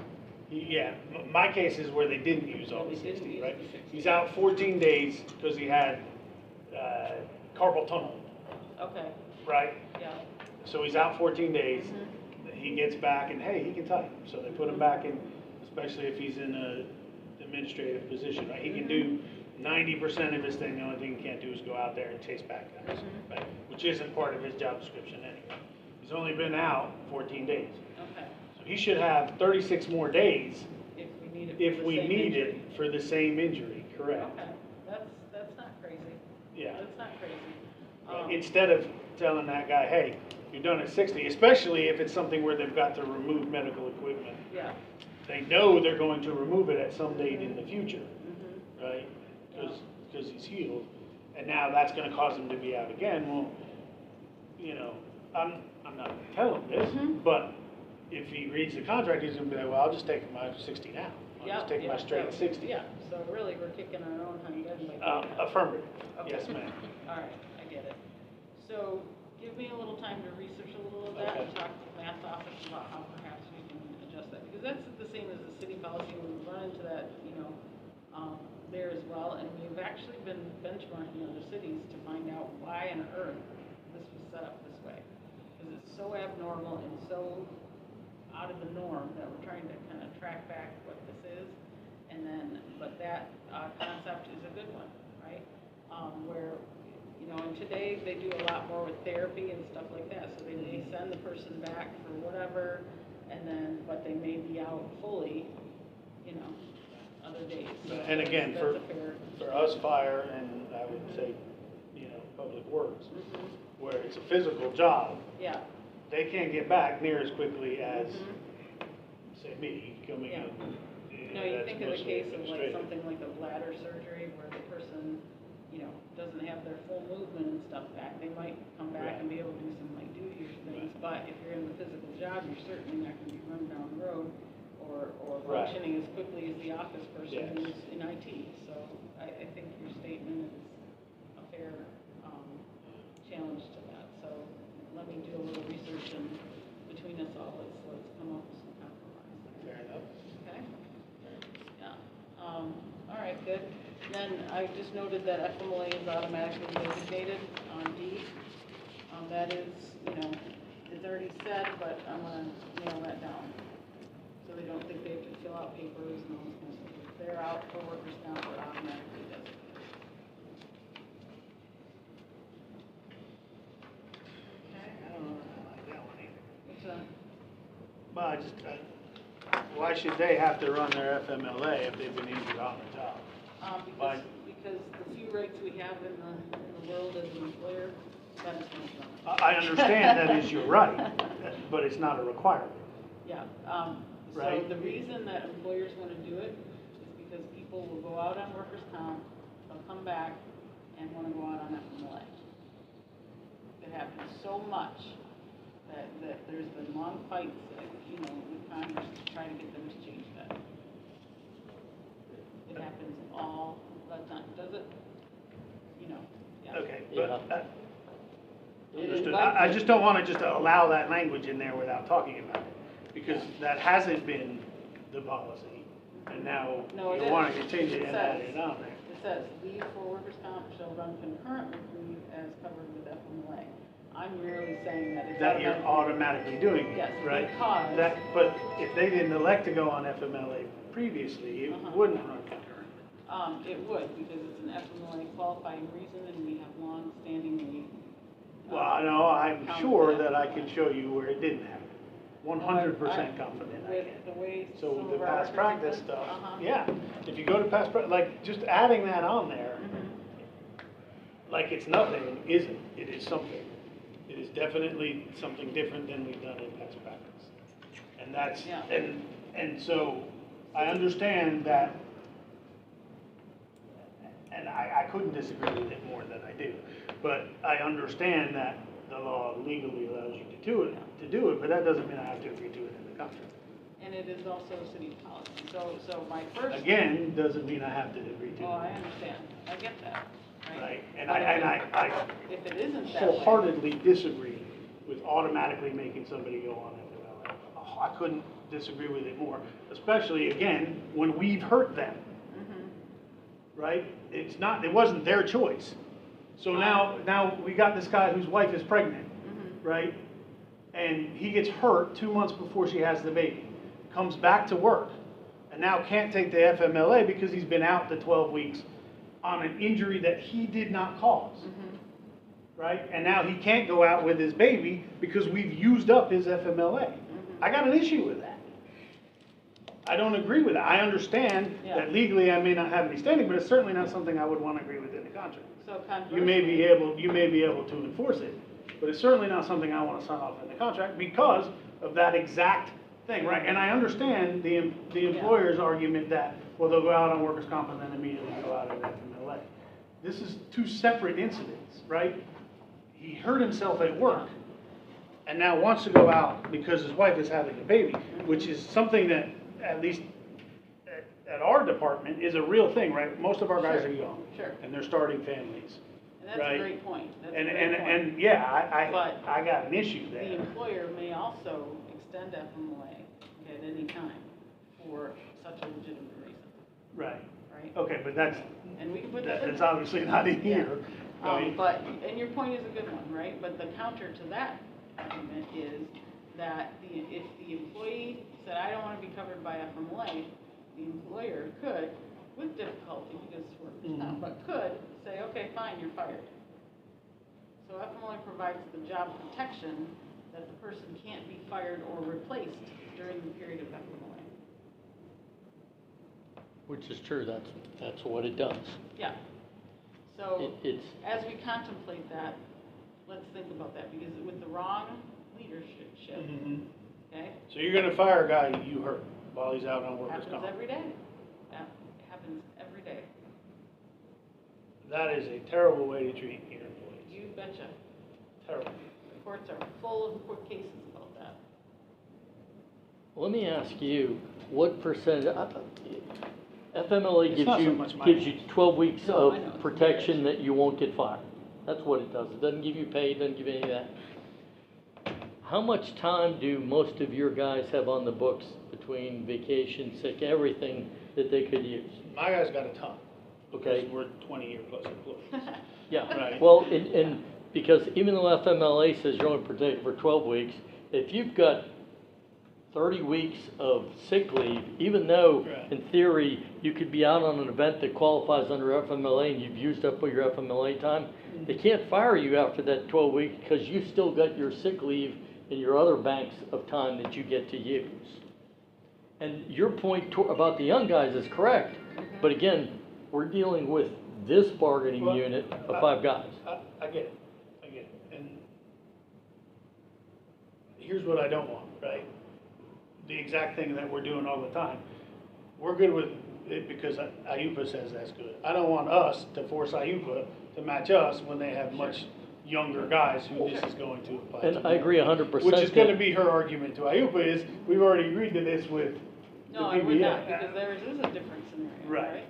Yeah, my case is where they didn't use all They the didn't 60, use right? the 60. He's out 14 days because he had carpal tunnel, Okay, right? yeah. So he's out 14 days. he gets back and, hey, he can type. So they put him back in, especially if he's in a administrative position, right? He can do 90% of his thing, the only thing he can't do is go out there and chase back guys, right? Which isn't part of his job description anyway. He's only been out 14 days. Okay, So he should have 36 more days if we need it. if for the we same need injury. it for the same injury, correct? Okay, that's not crazy. Yeah. That's not crazy. Right. Instead of telling that guy, hey, you're done at 60, especially if it's something where they've got to remove medical equipment. Yeah. They know they're going to remove it at some date in the future, Mm-hmm. right? Because he's healed, and now that's going to cause him to be out again. Well, you know, I'm not going to tell him this, but if he reads the contract, he's going to be like, well, I'll just take my 60 now. I'll just take my straight 60. Yeah, so really, we're kicking our own hind end by doing that. Affirmative. Okay. Yes, ma'am. All right, I get it. So give me a little time to research a little of that and Okay. talk to the math office about how perhaps we can adjust that. Because that's the same as the city policy, we run into that, there as well. And we've actually been benchmarking other cities to find out why on earth this was set up this way. Because it's so abnormal and so out of the norm that we're trying to kind of track back what this is. And then, but that concept is a good one, right? Where, and today they do a lot more with therapy and stuff like that. So they may send the person back for whatever, and then, but they may be out fully, other days. So And again, that's a fair. for us, fire, and I would say, public works, where it's a physical job, Yeah, they can't get back near as quickly as, say, me coming Yeah. in. no, you That's think of the mostly case of like administrative. something like a bladder surgery where the person, doesn't have their full movement and stuff back. They might come back and be able to do some light duty things, but if you're in the physical job, you're certainly not gonna be run down the road or Right. functioning as quickly as the office person Yes. who's in IT. So I think your statement is a fair, challenge to that. So let me do a little research and between us all, let's come up with some compromise there. Fair enough. Okay? Yeah. All right, good. Then I just noted that FMLA is automatically designated on D. That is, it's already said, but I'm gonna nail that down. So they don't think they have to fill out papers and all this kind of stuff. If they're out for workers' comp, they're automatically designated. I don't know if I like that one either. What's that? But why should they have to run their FMLA if they've been injured on the job? Because the few rights we have in the world as an employer, that is one of them. I understand that is your right, but it's not a requirement. Yeah, so Right. the reason that employers want to do it is because people will go out on workers' comp, they'll come back and want to go out on FMLA. It happens so much that there's been long fights, with Congress to try to get them to change that. It happens all the time, does it? Yeah. Okay, Yeah. but, It understood. invites I it. just don't want to just allow that language in there without talking about it, because that hasn't been the policy, and now No, it you're is. wanting to change it It and add says- it on there. It says, leave for workers' comp shall run concurrent with leave as covered with FMLA. I'm merely saying that it's That you're automatically doing it, Yes, right? because- But if they didn't elect to go on FMLA previously, it wouldn't run concurrent. It would, because it's an FMLA qualifying reason, and we have long-standingly. Well, no, I'm sure that I can show you where it didn't happen. 100% confident I With can. the way So some the of our past records practice have been- stuff, yeah. If you go to past, like, just adding that on there, like it's nothing, isn't. It is something. It is definitely something different than we've done in past practice. And that's, Yeah. and so I understand that, and I couldn't disagree with it more than I do, but I understand that the law legally allows you to do it, but that doesn't mean I have to agree to it in the contract. And it is also a city policy, so my first. Again, doesn't mean I have to agree to Oh, I it, understand, I get that, right? right? And But I if it isn't that way. wholeheartedly disagree with automatically making somebody go on FMLA. Oh, I couldn't disagree with it more, especially, again, when we've hurt them, right? It wasn't their choice. So now we got this guy whose wife is pregnant, right? and he gets hurt 2 months before she has the baby, comes back to work, and now can't take the FMLA because he's been out the 12 weeks on an injury that he did not cause. Right? And now he can't go out with his baby because we've used up his FMLA. I got an issue with that. I don't agree with that. I understand that legally I may not have any standing, but it's certainly not something I would want to agree with in the contract. So You may be able to enforce it, but it's certainly not something I want to sign off in the contract because of that exact thing, right? And I understand the employer's argument that, well, they'll go out on workers' comp and then immediately go out on FMLA. This is two separate incidents, right? He hurt himself at work and now wants to go out because his wife is having a baby, which is something that, at least at our department, is a real thing, right? Most of our guys are young. Sure. And they're starting families. And that's right? a great point. That's a And, great and, point. and, yeah, But I got an issue the there. employer may also extend FMLA at any time for such a legitimate reason, Right. right? Okay, but that's, And we can put that in. that's obviously not in here. right? But, and your point is a good one, right? But the counter to that argument is that if the employee said, I don't want to be covered by FMLA, the employer could, with difficulty, because it's workers' comp, but could say, okay, fine, you're fired. So FMLA provides the job protection that the person can't be fired or replaced during the period of FMLA. Which is true, that's what it does. Yeah. So It's, as we contemplate that, let's think about that, because with the wrong leadership, Mhm. okay, So you're gonna fire a guy you hurt while he's out on workers' happens comp. every day. Yeah, it happens every day. That is a terrible way to treat your employees. You betcha. Terrible. The courts are full of court cases about that. let me ask you, what percentage, FMLA It's gives not so you, much money. gives you 12 weeks No, I of know, it's protection that you won't get fired. That's what it does. It doesn't give you pay, it doesn't give you any of that. How much time do most of your guys have on the books between vacation, sick, everything that they could use? My guy's got a ton. Okay. Because we're 20-year plus employees. Yeah, Right. well, and because even though FMLA says you're only protected for 12 weeks, if you've got 30 weeks of sick leave, even though Right. in theory you could be out on an event that qualifies under FMLA and you've used up all your FMLA time, they can't fire you after that 12 weeks because you've still got your sick leave and your other banks of time that you get to use. And your point about the young guys is correct, but again, we're dealing with this bargaining Well, unit of 5 guys. I get it, I get it. And here's what I don't want, right? The exact thing that we're doing all the time. We're good with it because IUPA says that's good. I don't want us to force IUPA to match us when they have much younger guys who this is going to apply to. And I agree 100%. Which is gonna be her argument to IUPA is, we've already agreed to this with the No, I would not, PBA. because theirs is a different scenario, Right. right?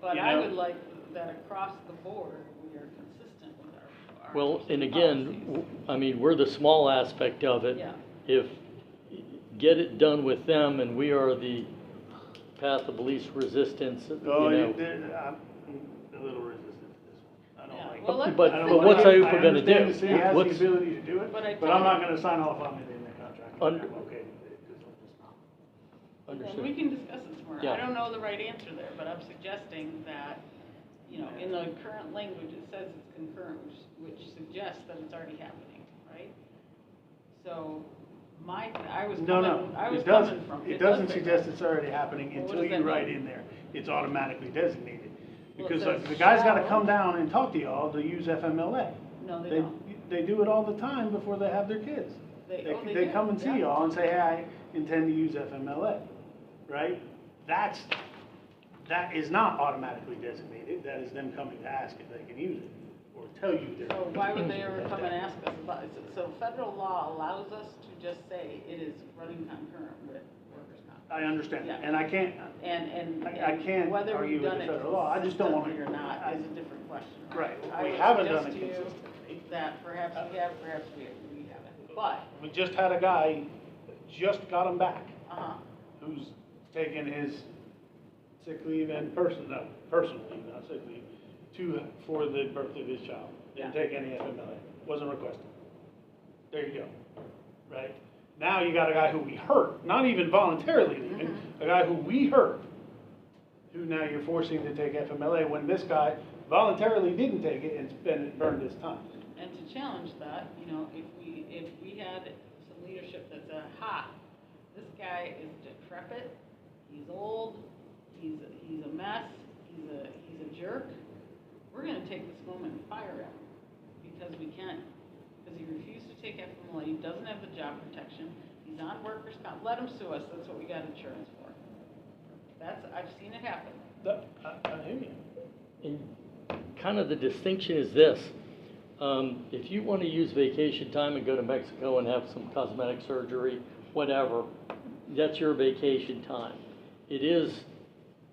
But You I know? would like that across the board, we are consistent with our Well, and policies. again, I mean, we're the small aspect of it. Yeah. If, get it done with them and we are the path of least resistance, you Oh, know. I'm a little resistant to this one. I Yeah. don't like Well, it. let's- But- I don't but like what's it. IUPA I gonna do? understand the city has the What's- ability to do it, But I but I'm tell not you- gonna sign off on it in the contract. Under- I'm okay with it, 'cause I'm just not. And we Understood. can discuss it tomorrow. Yeah. I don't know the right answer there, but I'm suggesting that, you know, in the current language, it says it's concurrent, which suggests that it's already happening, right? So, I was No, coming, no, I was it coming doesn't, from. it doesn't suggest it's already happening Well, what until does you that write mean? in there, it's automatically designated. Well, it Because says the guy's gotta shall. come down and talk to y'all to use FMLA. No, they don't. They do it all the time before they have their kids. They They do, come and see yeah. y'all and say, hey, I intend to use FMLA, right? That is not automatically designated, that is them coming to ask if they can use it, or tell you they're. So why would they ever come and ask us about it? So federal law allows us to just say it is running concurrent with workers' comp. I understand, Yeah. and I can't, And I can't whether argue we've with done the it federal law. I just don't want consistently to- or not I- is a different question. Right, I we would haven't done it suggest to you consistently. that perhaps we have, perhaps we haven't, but, We just had a guy, that just got him back, uh-huh, who's taken his sick leave and personal leave, not sick leave, for the birth of his child. Didn't Yeah. take any FMLA, wasn't requested. There you go. right? Now you got a guy who we hurt, not even voluntarily leaving, a guy who we hurt, who now you're forcing to take FMLA when this guy voluntarily didn't take it and burned his time. And to challenge that, you know, if we had some leadership that said, ha, this guy is decrepit, he's old, he's a mess, he's a jerk, we're gonna take this moment and fire him. Because we can't, because he refused to take FMLA, he doesn't have the job protection, he's on workers' comp, let him sue us, that's what we got insurance for. I've seen it happen. I hear you. And kind of the distinction is this, if you want to use vacation time and go to Mexico and have some cosmetic surgery, whatever, that's your vacation time. It is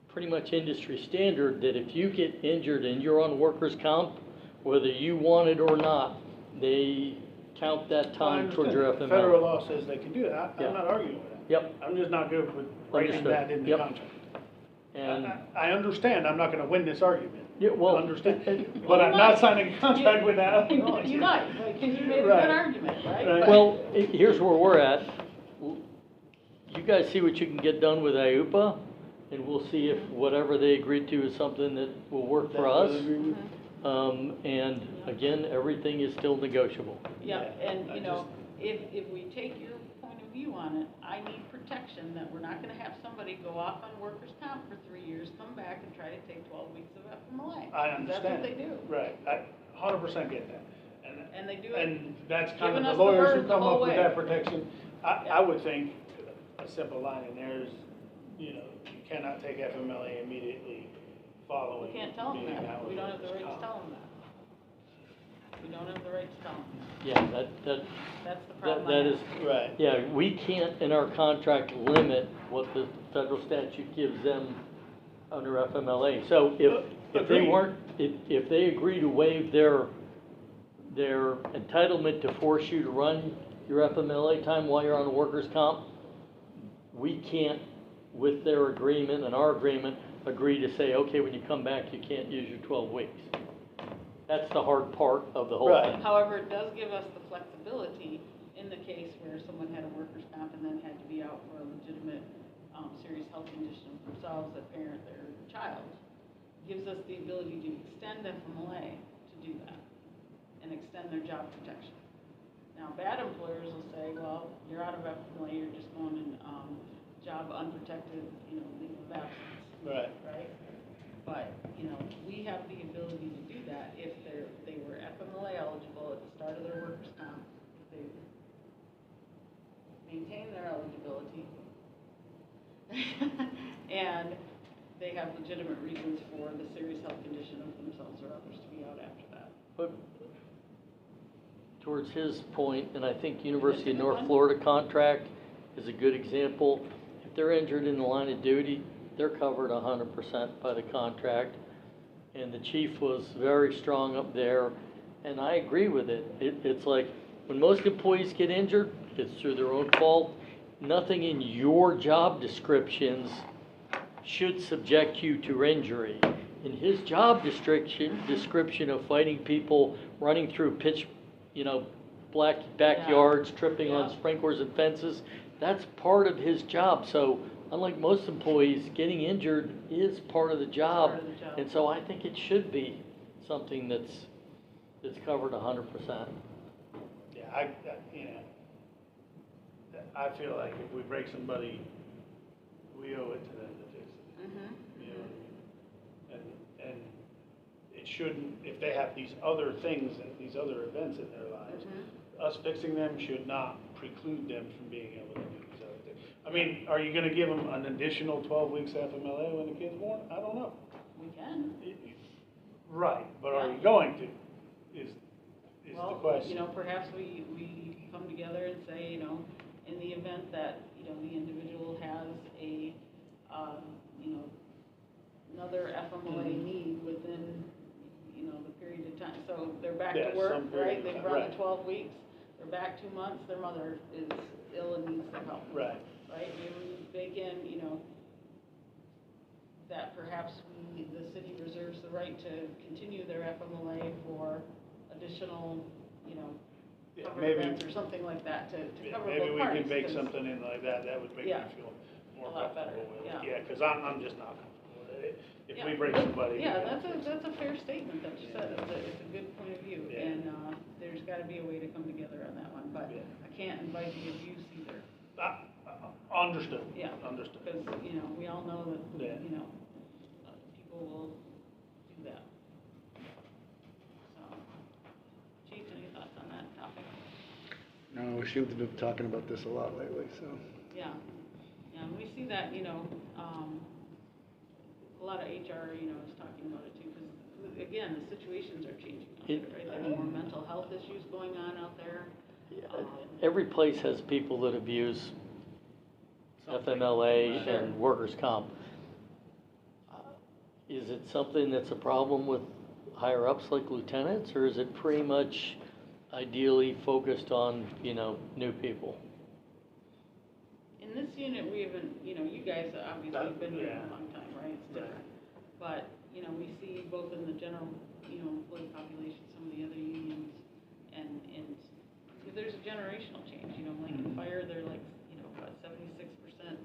pretty much industry standard that if you get injured and you're on workers' comp, whether you want it or not, they count that time towards your FMLA. Federal law says they can do that. Yeah. I'm not arguing with that. Yep. I'm just not good with writing Understood. that in the Yep. contract. And, I understand I'm not gonna win this argument. yeah, well. I understand, Well, but you I'm not might. signing a contract with that. You might, because you made a Right. good argument, right? Right. Well, here's where we're at. You guys see what you can get done with IUPA, and we'll see if whatever they agreed to is something that will work for us. And again, everything is still negotiable. Yeah, and I you know, if we take your point of view on it, I need protection that we're not gonna have somebody go off on workers' comp for 3 years, come back and try to take 12 weeks of FMLA. I understand. That's what they do. Right, I 100% get that. And they do it, And that's kind giving of us the the lawyers who bird the come whole up with way. that protection. I Yeah. would think a simple line in there is, you know, you cannot take FMLA immediately following. we can't tell them being that, out we with don't have the workers' right to comp. tell them that. We don't have the right to tell them that, Yeah, that's the problem I that have. is, Right. yeah, we can't in our contract limit what the federal statute gives them under FMLA. So if they Agreed. weren't, if they agree to waive their entitlement to force you to run your FMLA time while you're on the workers' comp, we can't, with their agreement and our agreement, agree to say, okay, when you come back, you can't use your 12 weeks. That's the hard part of the whole Right. thing. However, it does give us the flexibility in the case where someone had a workers' comp and then had to be out for a legitimate, serious health condition of themselves, their parent, their child. Gives us the ability to extend FMLA to do that and extend their job protection. Now, bad employers will say, well, you're out of FMLA, you're just going in, job unprotected, you know, leave of absence, Right. right? But, you know, we have the ability to do that if they were FMLA eligible at the start of their workers' comp, if they maintain their eligibility, and they have legitimate reasons for the serious health condition of themselves or others to be out after that. But towards his point, and I think University of good North one. Florida contract is a good example. If they're injured in the line of duty, they're covered 100% by the contract. And the chief was very strong up there, and I agree with it. It's like, when most employees get injured, it's through their own fault. Nothing in your job descriptions should subject you to injury. In his job description of fighting people, running through pitch, black backyards, tripping on Yeah. sprinklers and fences, that's part of his job. So unlike most employees, getting injured is part of the job. Part of the job. And so I think it should be something that's covered 100%. Yeah, I feel like if we break somebody, we owe it to them to fix it. You know what I mean? And it shouldn't, if they have these other things and these other events in their lives, us fixing them should not preclude them from being able to do these other things. I mean, are you gonna give them an additional 12 weeks FMLA when the kid's born? I don't know. We can. Right, but are Yeah. you going to, is the Well, question. Perhaps we come together and say, in the event that, the individual has a, another FMLA need within, the period of time, so they're back Yeah, to work, some period right? of They've time, run right. the 12 weeks, they're back 2 months, their mother is ill and needs their help. Right. Right, maybe they can, that perhaps the city reserves the right to continue their FMLA for additional, Yeah, cover maybe- events or something like that to Yeah, cover maybe both we parties. can bake 'cause- something in like that, that would make me Yeah. feel more A lot better, comfortable with it. yeah. Yeah, because I'm just not comfortable with it. If we Yeah, bring but- somebody. Yeah, we that's gotta fix it. a fair statement that you said, it's a good point of view, Yeah. and, there's gotta be a way to come together on that one, but Yeah. I can't invite the abuse either, Understood. yeah. Understood. Because, we all know that, Yeah. people will do that. So, Chief, any thoughts on that topic? No, we seem to be talking about this a lot lately, so. Yeah, and we see that, a lot of HR, is talking about it too, because, again, the situations are changing out there, right? There's more mental health issues going on out there. Every place has people that abuse FMLA Sure. and workers' comp. Is it something that's a problem with higher ups like lieutenants, or is it pretty much ideally focused on, new people? In this unit, we haven't, you guys obviously have been here a long time, right? It's different. But, we see both in the general, employee population, some of the other unions, and there's a generational change, like in fire, they're like, 76%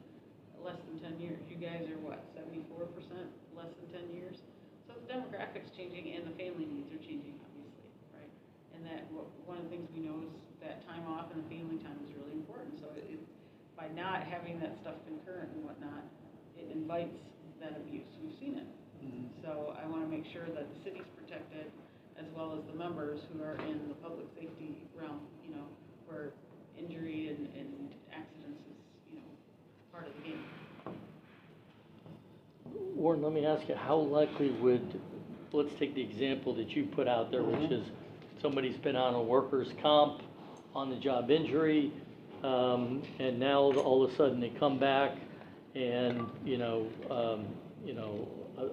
less than 10 years. You guys are what, 74% less than 10 years? So the demographics changing and the family needs are changing, obviously, right? And that, one of the things we know is that time off and the family time is really important. So by not having that stuff concurrent and whatnot, it invites that abuse. We've seen it. So I want to make sure that the city's protected, as well as the members who are in the public safety realm, where injury and accidents is, part of the game. Warren, let me ask you, how likely would, let's take the example that you put out there, which is somebody's been on a workers' comp, on the job injury, and now all of a sudden they come back and,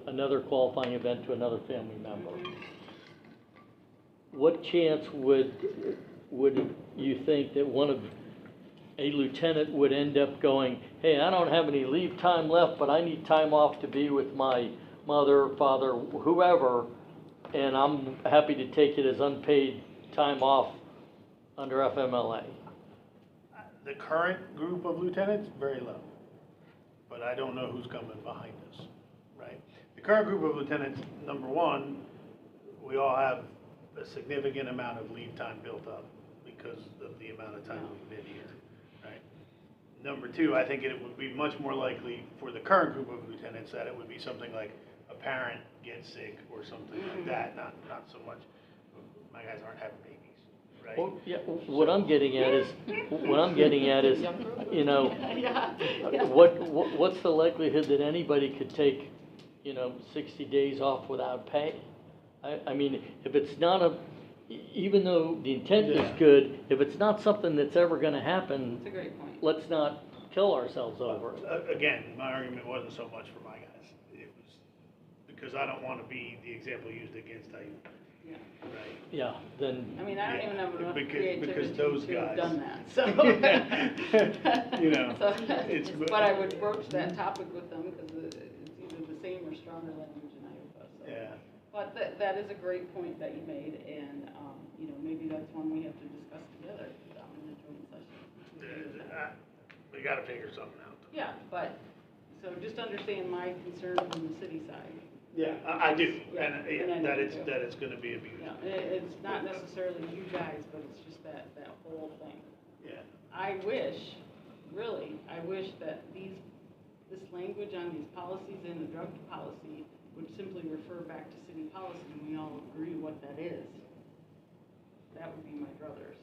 another qualifying event to another family member. What chance would you think that a lieutenant would end up going, hey, I don't have any leave time left, but I need time off to be with my mother, father, whoever, and I'm happy to take it as unpaid time off under FMLA? The current group of lieutenants, very low. But I don't know who's coming behind us, right? The current group of lieutenants, number one, we all have a significant amount of leave time built up because of the amount of time we've been here, right? Number two, I think it would be much more likely for the current group of lieutenants that it would be something like a parent gets sick or something like that, not so much, my guys aren't having babies, right? Well, yeah, what I'm getting at is, what's the likelihood that anybody could take, 60 days off without pay? I mean, if it's not even though the intent is good, if it's not something that's ever gonna happen, That's a great point. let's not kill ourselves over it. Again, my argument wasn't so much for my guys. It was because I don't want to be the example used against you, Yeah. right? Yeah, then, I mean, I don't even have enough Because creativity those to have guys- done that, so. You So, it's- but I would broach that topic with them, because it's either the same or stronger language in Iowa, so. Yeah. But that is a great point that you made, and, maybe that's one we have to discuss together, in the joint session. We got to figure something out. Yeah, but, so just understand my concern from the city side. Yeah, I do, Yeah, and and I that do it's too. that it's going to be abused. Yeah, it's not necessarily you guys, but it's just that whole thing. Yeah. I wish that this language on these policies and the drug policy would simply refer back to city policy, and we all agree what that is. That would be my druthers.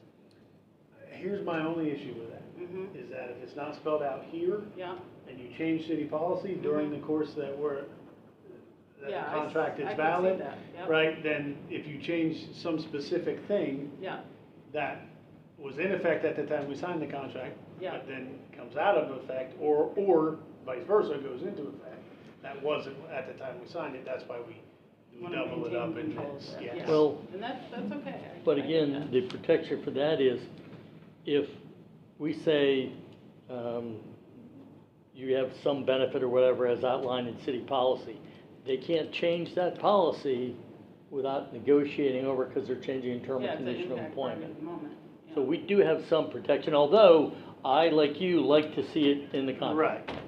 Here's my only issue with that, Mm-hmm. is that if it's not spelled out here, Yeah, and you change city policy during the course that the yeah. contract is I can see valid, that, yep. right, then if you change some specific thing Yeah, that was in effect at the time we signed the contract, Yeah. but then comes out of effect, or vice versa, goes into effect, that wasn't at the time we signed it, that's why we wanna double it up maintain in control of this, that, yes. yeah. Well, And that's okay. but I get again, that. the protection for that is, if we say, you have some benefit or whatever as outlined in city policy, they can't change that policy without negotiating over, because they're changing term Yeah, and it's an condition of impact part employment. of the moment, yeah. So we do have some protection, although I, like you, like to see it in the contract. Right.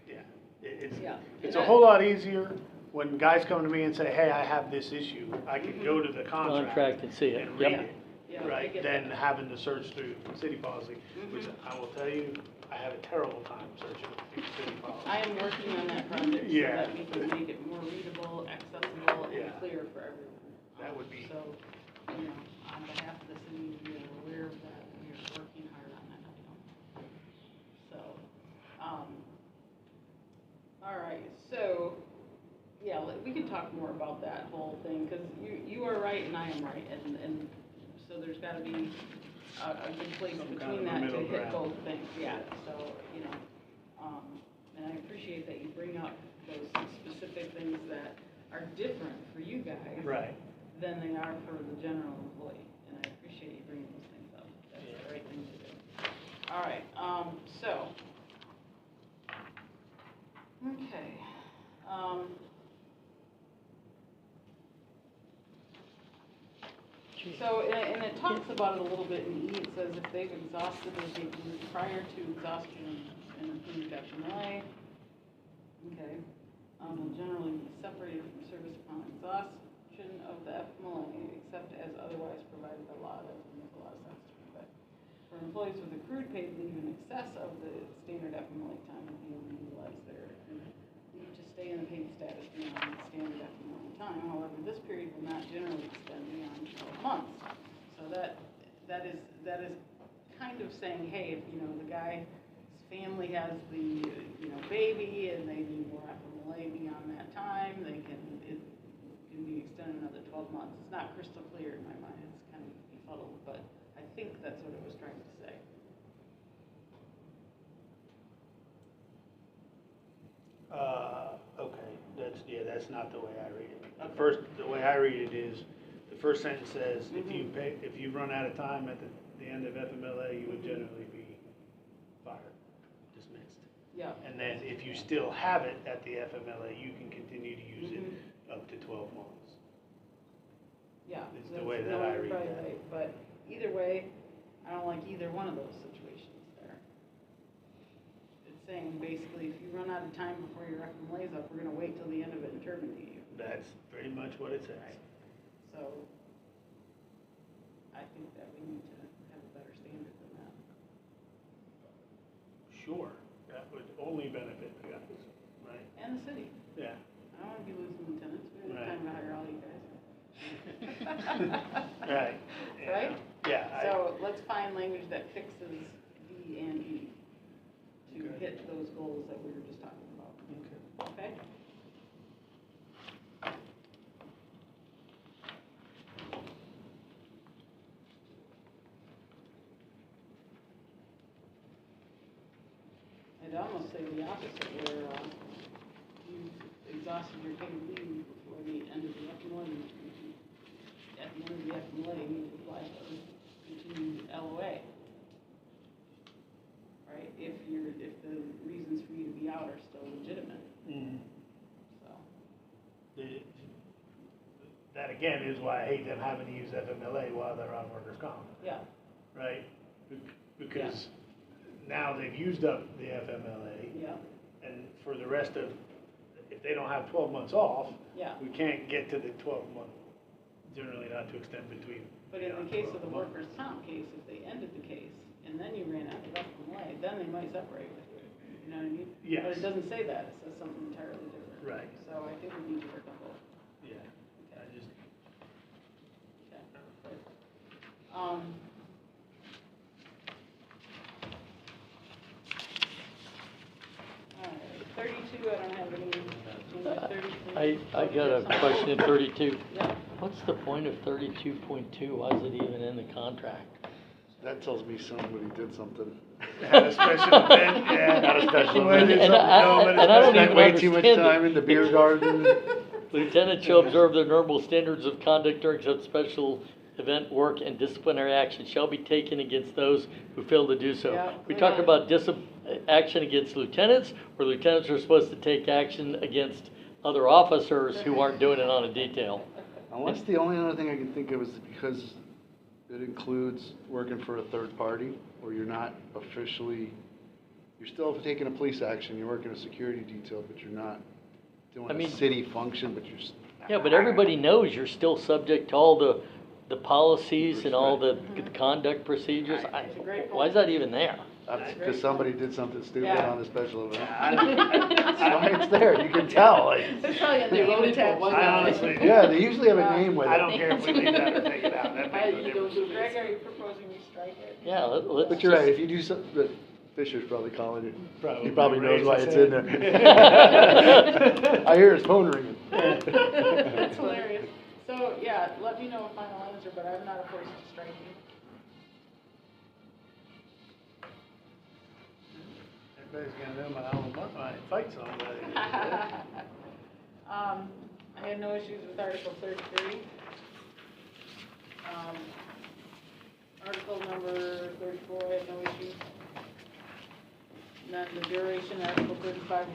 Yeah. It's, Yeah. it's a whole lot easier when guys come to me and say, hey, I have this issue. I can go to the Contract and see it, and read yep. it, Yeah, I right? get Than that. having to search through city policy, which I will tell you, I have a terrible time searching through city policy. I am working on that project so Yeah. that we can make it more readable, accessible, and Yeah. clear for everyone. That would be- So, you know, on behalf of the city, we are aware of that, and we are working hard on that item. So, all right, so, yeah, we can talk more about that whole thing, because you are right and I am right, and so there's gotta be a good place Some kind between of a that to middle hit ground. both things, yeah, so, you know, and I appreciate that you bring up those specific things that are different for you guys Right. than they are for the general employee, and I appreciate you bringing those things up, that's the right thing to do. All right, so, okay, so, and it talks about it a little bit in E, it says if they've exhausted their paperwork prior to exhaustion and approved FMLA, okay, will generally be separated from service upon exhaustion of the FMLA, except as otherwise provided by law. That doesn't make a lot of sense to me, but for employees with accrued paid leave in excess of the standard FMLA time will be able to utilize their leave to stay in the paid status beyond the standard FMLA time. However, this period will not generally extend beyond 12 months. So that is kind of saying, hey, if, you know, the guy's family has the, you know, baby and they need more FMLA beyond that time, it can be extended another 12 months. It's not crystal clear in my mind, it's kind of befuddled, but I think that's what it was trying to say. Okay, that's not the way I read it. The way I read it is, the first sentence says, if you run out of time at the end of FMLA, you would generally be fired, dismissed. Yeah. And then if you still have it at the FMLA, you can continue to use it up to 12 months. Yeah. Is the way that I read probably that. right, but either way, I don't like either one of those situations there. It's saying basically, if you run out of time before your FMLA is up, we're gonna wait till the end of it and terminate you. That's pretty much what it says. So, I think that we need to have a better standard than that. Sure, that would only benefit the guys, right? And the city. Yeah. I don't wanna be losing lieutenants, we don't have Right. time to hire all you guys. Right. Yeah. Right? Yeah. So let's find language that fixes D and E to Okay. hit those goals that we were just talking about. Okay. Okay? I'd almost say the opposite, where you've exhausted your paid leave before the end of the FMLA. At the end of the FMLA, you need to apply for continued LOA. Right, if the reasons for you to be out are still legitimate, so. That again is why I hate them having to use FMLA while they're on workers' comp, Yeah, right? Because now they've used up the FMLA, yeah, and for the rest of, if they don't have 12 months off, yeah. we can't get to the 12-month, generally not to extend between. But in the case of the workers' comp case, if they ended the case and then you ran out of FMLA, then they might separate with you. You know what I mean? Yes. But it doesn't say that, it says something entirely different. Right. So I think we need to work on both. Yeah, I just, Okay. All right, 32, I don't have any, changes. 33. I got a question in 32. Yeah. What's the point of 32.2? Why is it even in the contract? That tells me somebody did something. had a special event, yeah. Had a special Somebody did event. something dumb at a And I don't special Spent even way too much understand it. time in the beer garden. Lieutenant shall observe the normal standards of conduct during such special event work, and disciplinary action shall be taken against those who fail to do so. Yeah, We good talk one. about action against lieutenants, or lieutenants are supposed to take action against other officers who aren't doing it on a detail. Unless the only other thing I can think of is because It includes working for a third party, where you're not officially, you're still taking a police action, you're working a security detail, but you're not doing I mean- a city function, but you're. Yeah, but everybody knows you're still subject to all the policies and all the conduct procedures. It's a great Why is point. that even there? That's because somebody did something stupid Yeah. on a special event. That's why it's there, you can tell, like, That's probably a They name only put attached. one I on it. honestly, yeah, they usually have a name with I it. don't care if we leave that or take it out, that I makes no don't difference. do Greg, this. are you proposing we strike it? Yeah, let's But you're right, just- if you do something, but Fisher's probably calling you. Probably He probably knows why raise it's his in hand. there. I hear his phone ringing. That's hilarious. So, yeah, let me know a final answer, but I'm not opposed to striking. Everybody's gonna know my alma mater, I fight somebody. I had no issues with Article 33. Article number 34, I had no issues. And then the duration, Article 35,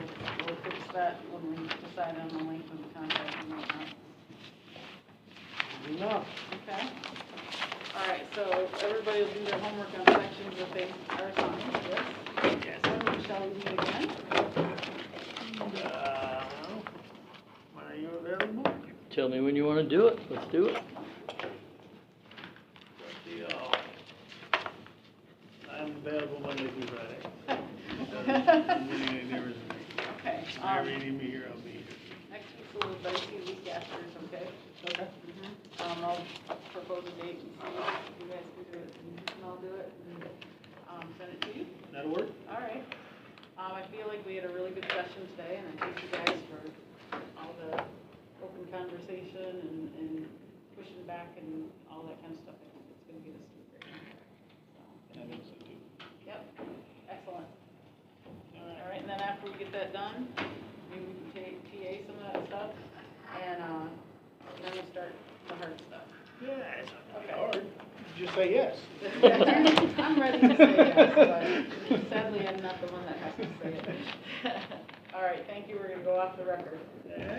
we'll fix that when we decide on the length of the contract and whatnot. Enough. Okay? All right, so everybody will do their homework on sections that they are assigned, yes? Yes. When shall we meet again? When are you available? Tell me when you want to do it. Let's do it. I'm available Monday through Friday. Doesn't make any difference to me. Okay. Whenever you need me here, I'll be here. Next week's a little dicey, the week after is okay? Okay. I'll propose a date and see if you guys can do it, and you can all do it, and, send it to you. That'll work? All right. I feel like we had a really good session today, and I thank you guys for all the open conversation and pushing back and all that kind of stuff. I think it's gonna get us to a great contract. So, I think so too. yep, excellent. All right, and then after we get that done, maybe we can TA some of that stuff, and, then we'll start the hard stuff. Yeah, it's not that hard. Just say yes. I'm ready to say yes, but sadly, I'm not the one that has to say it. All right, thank you, we're gonna go off the record. Okay.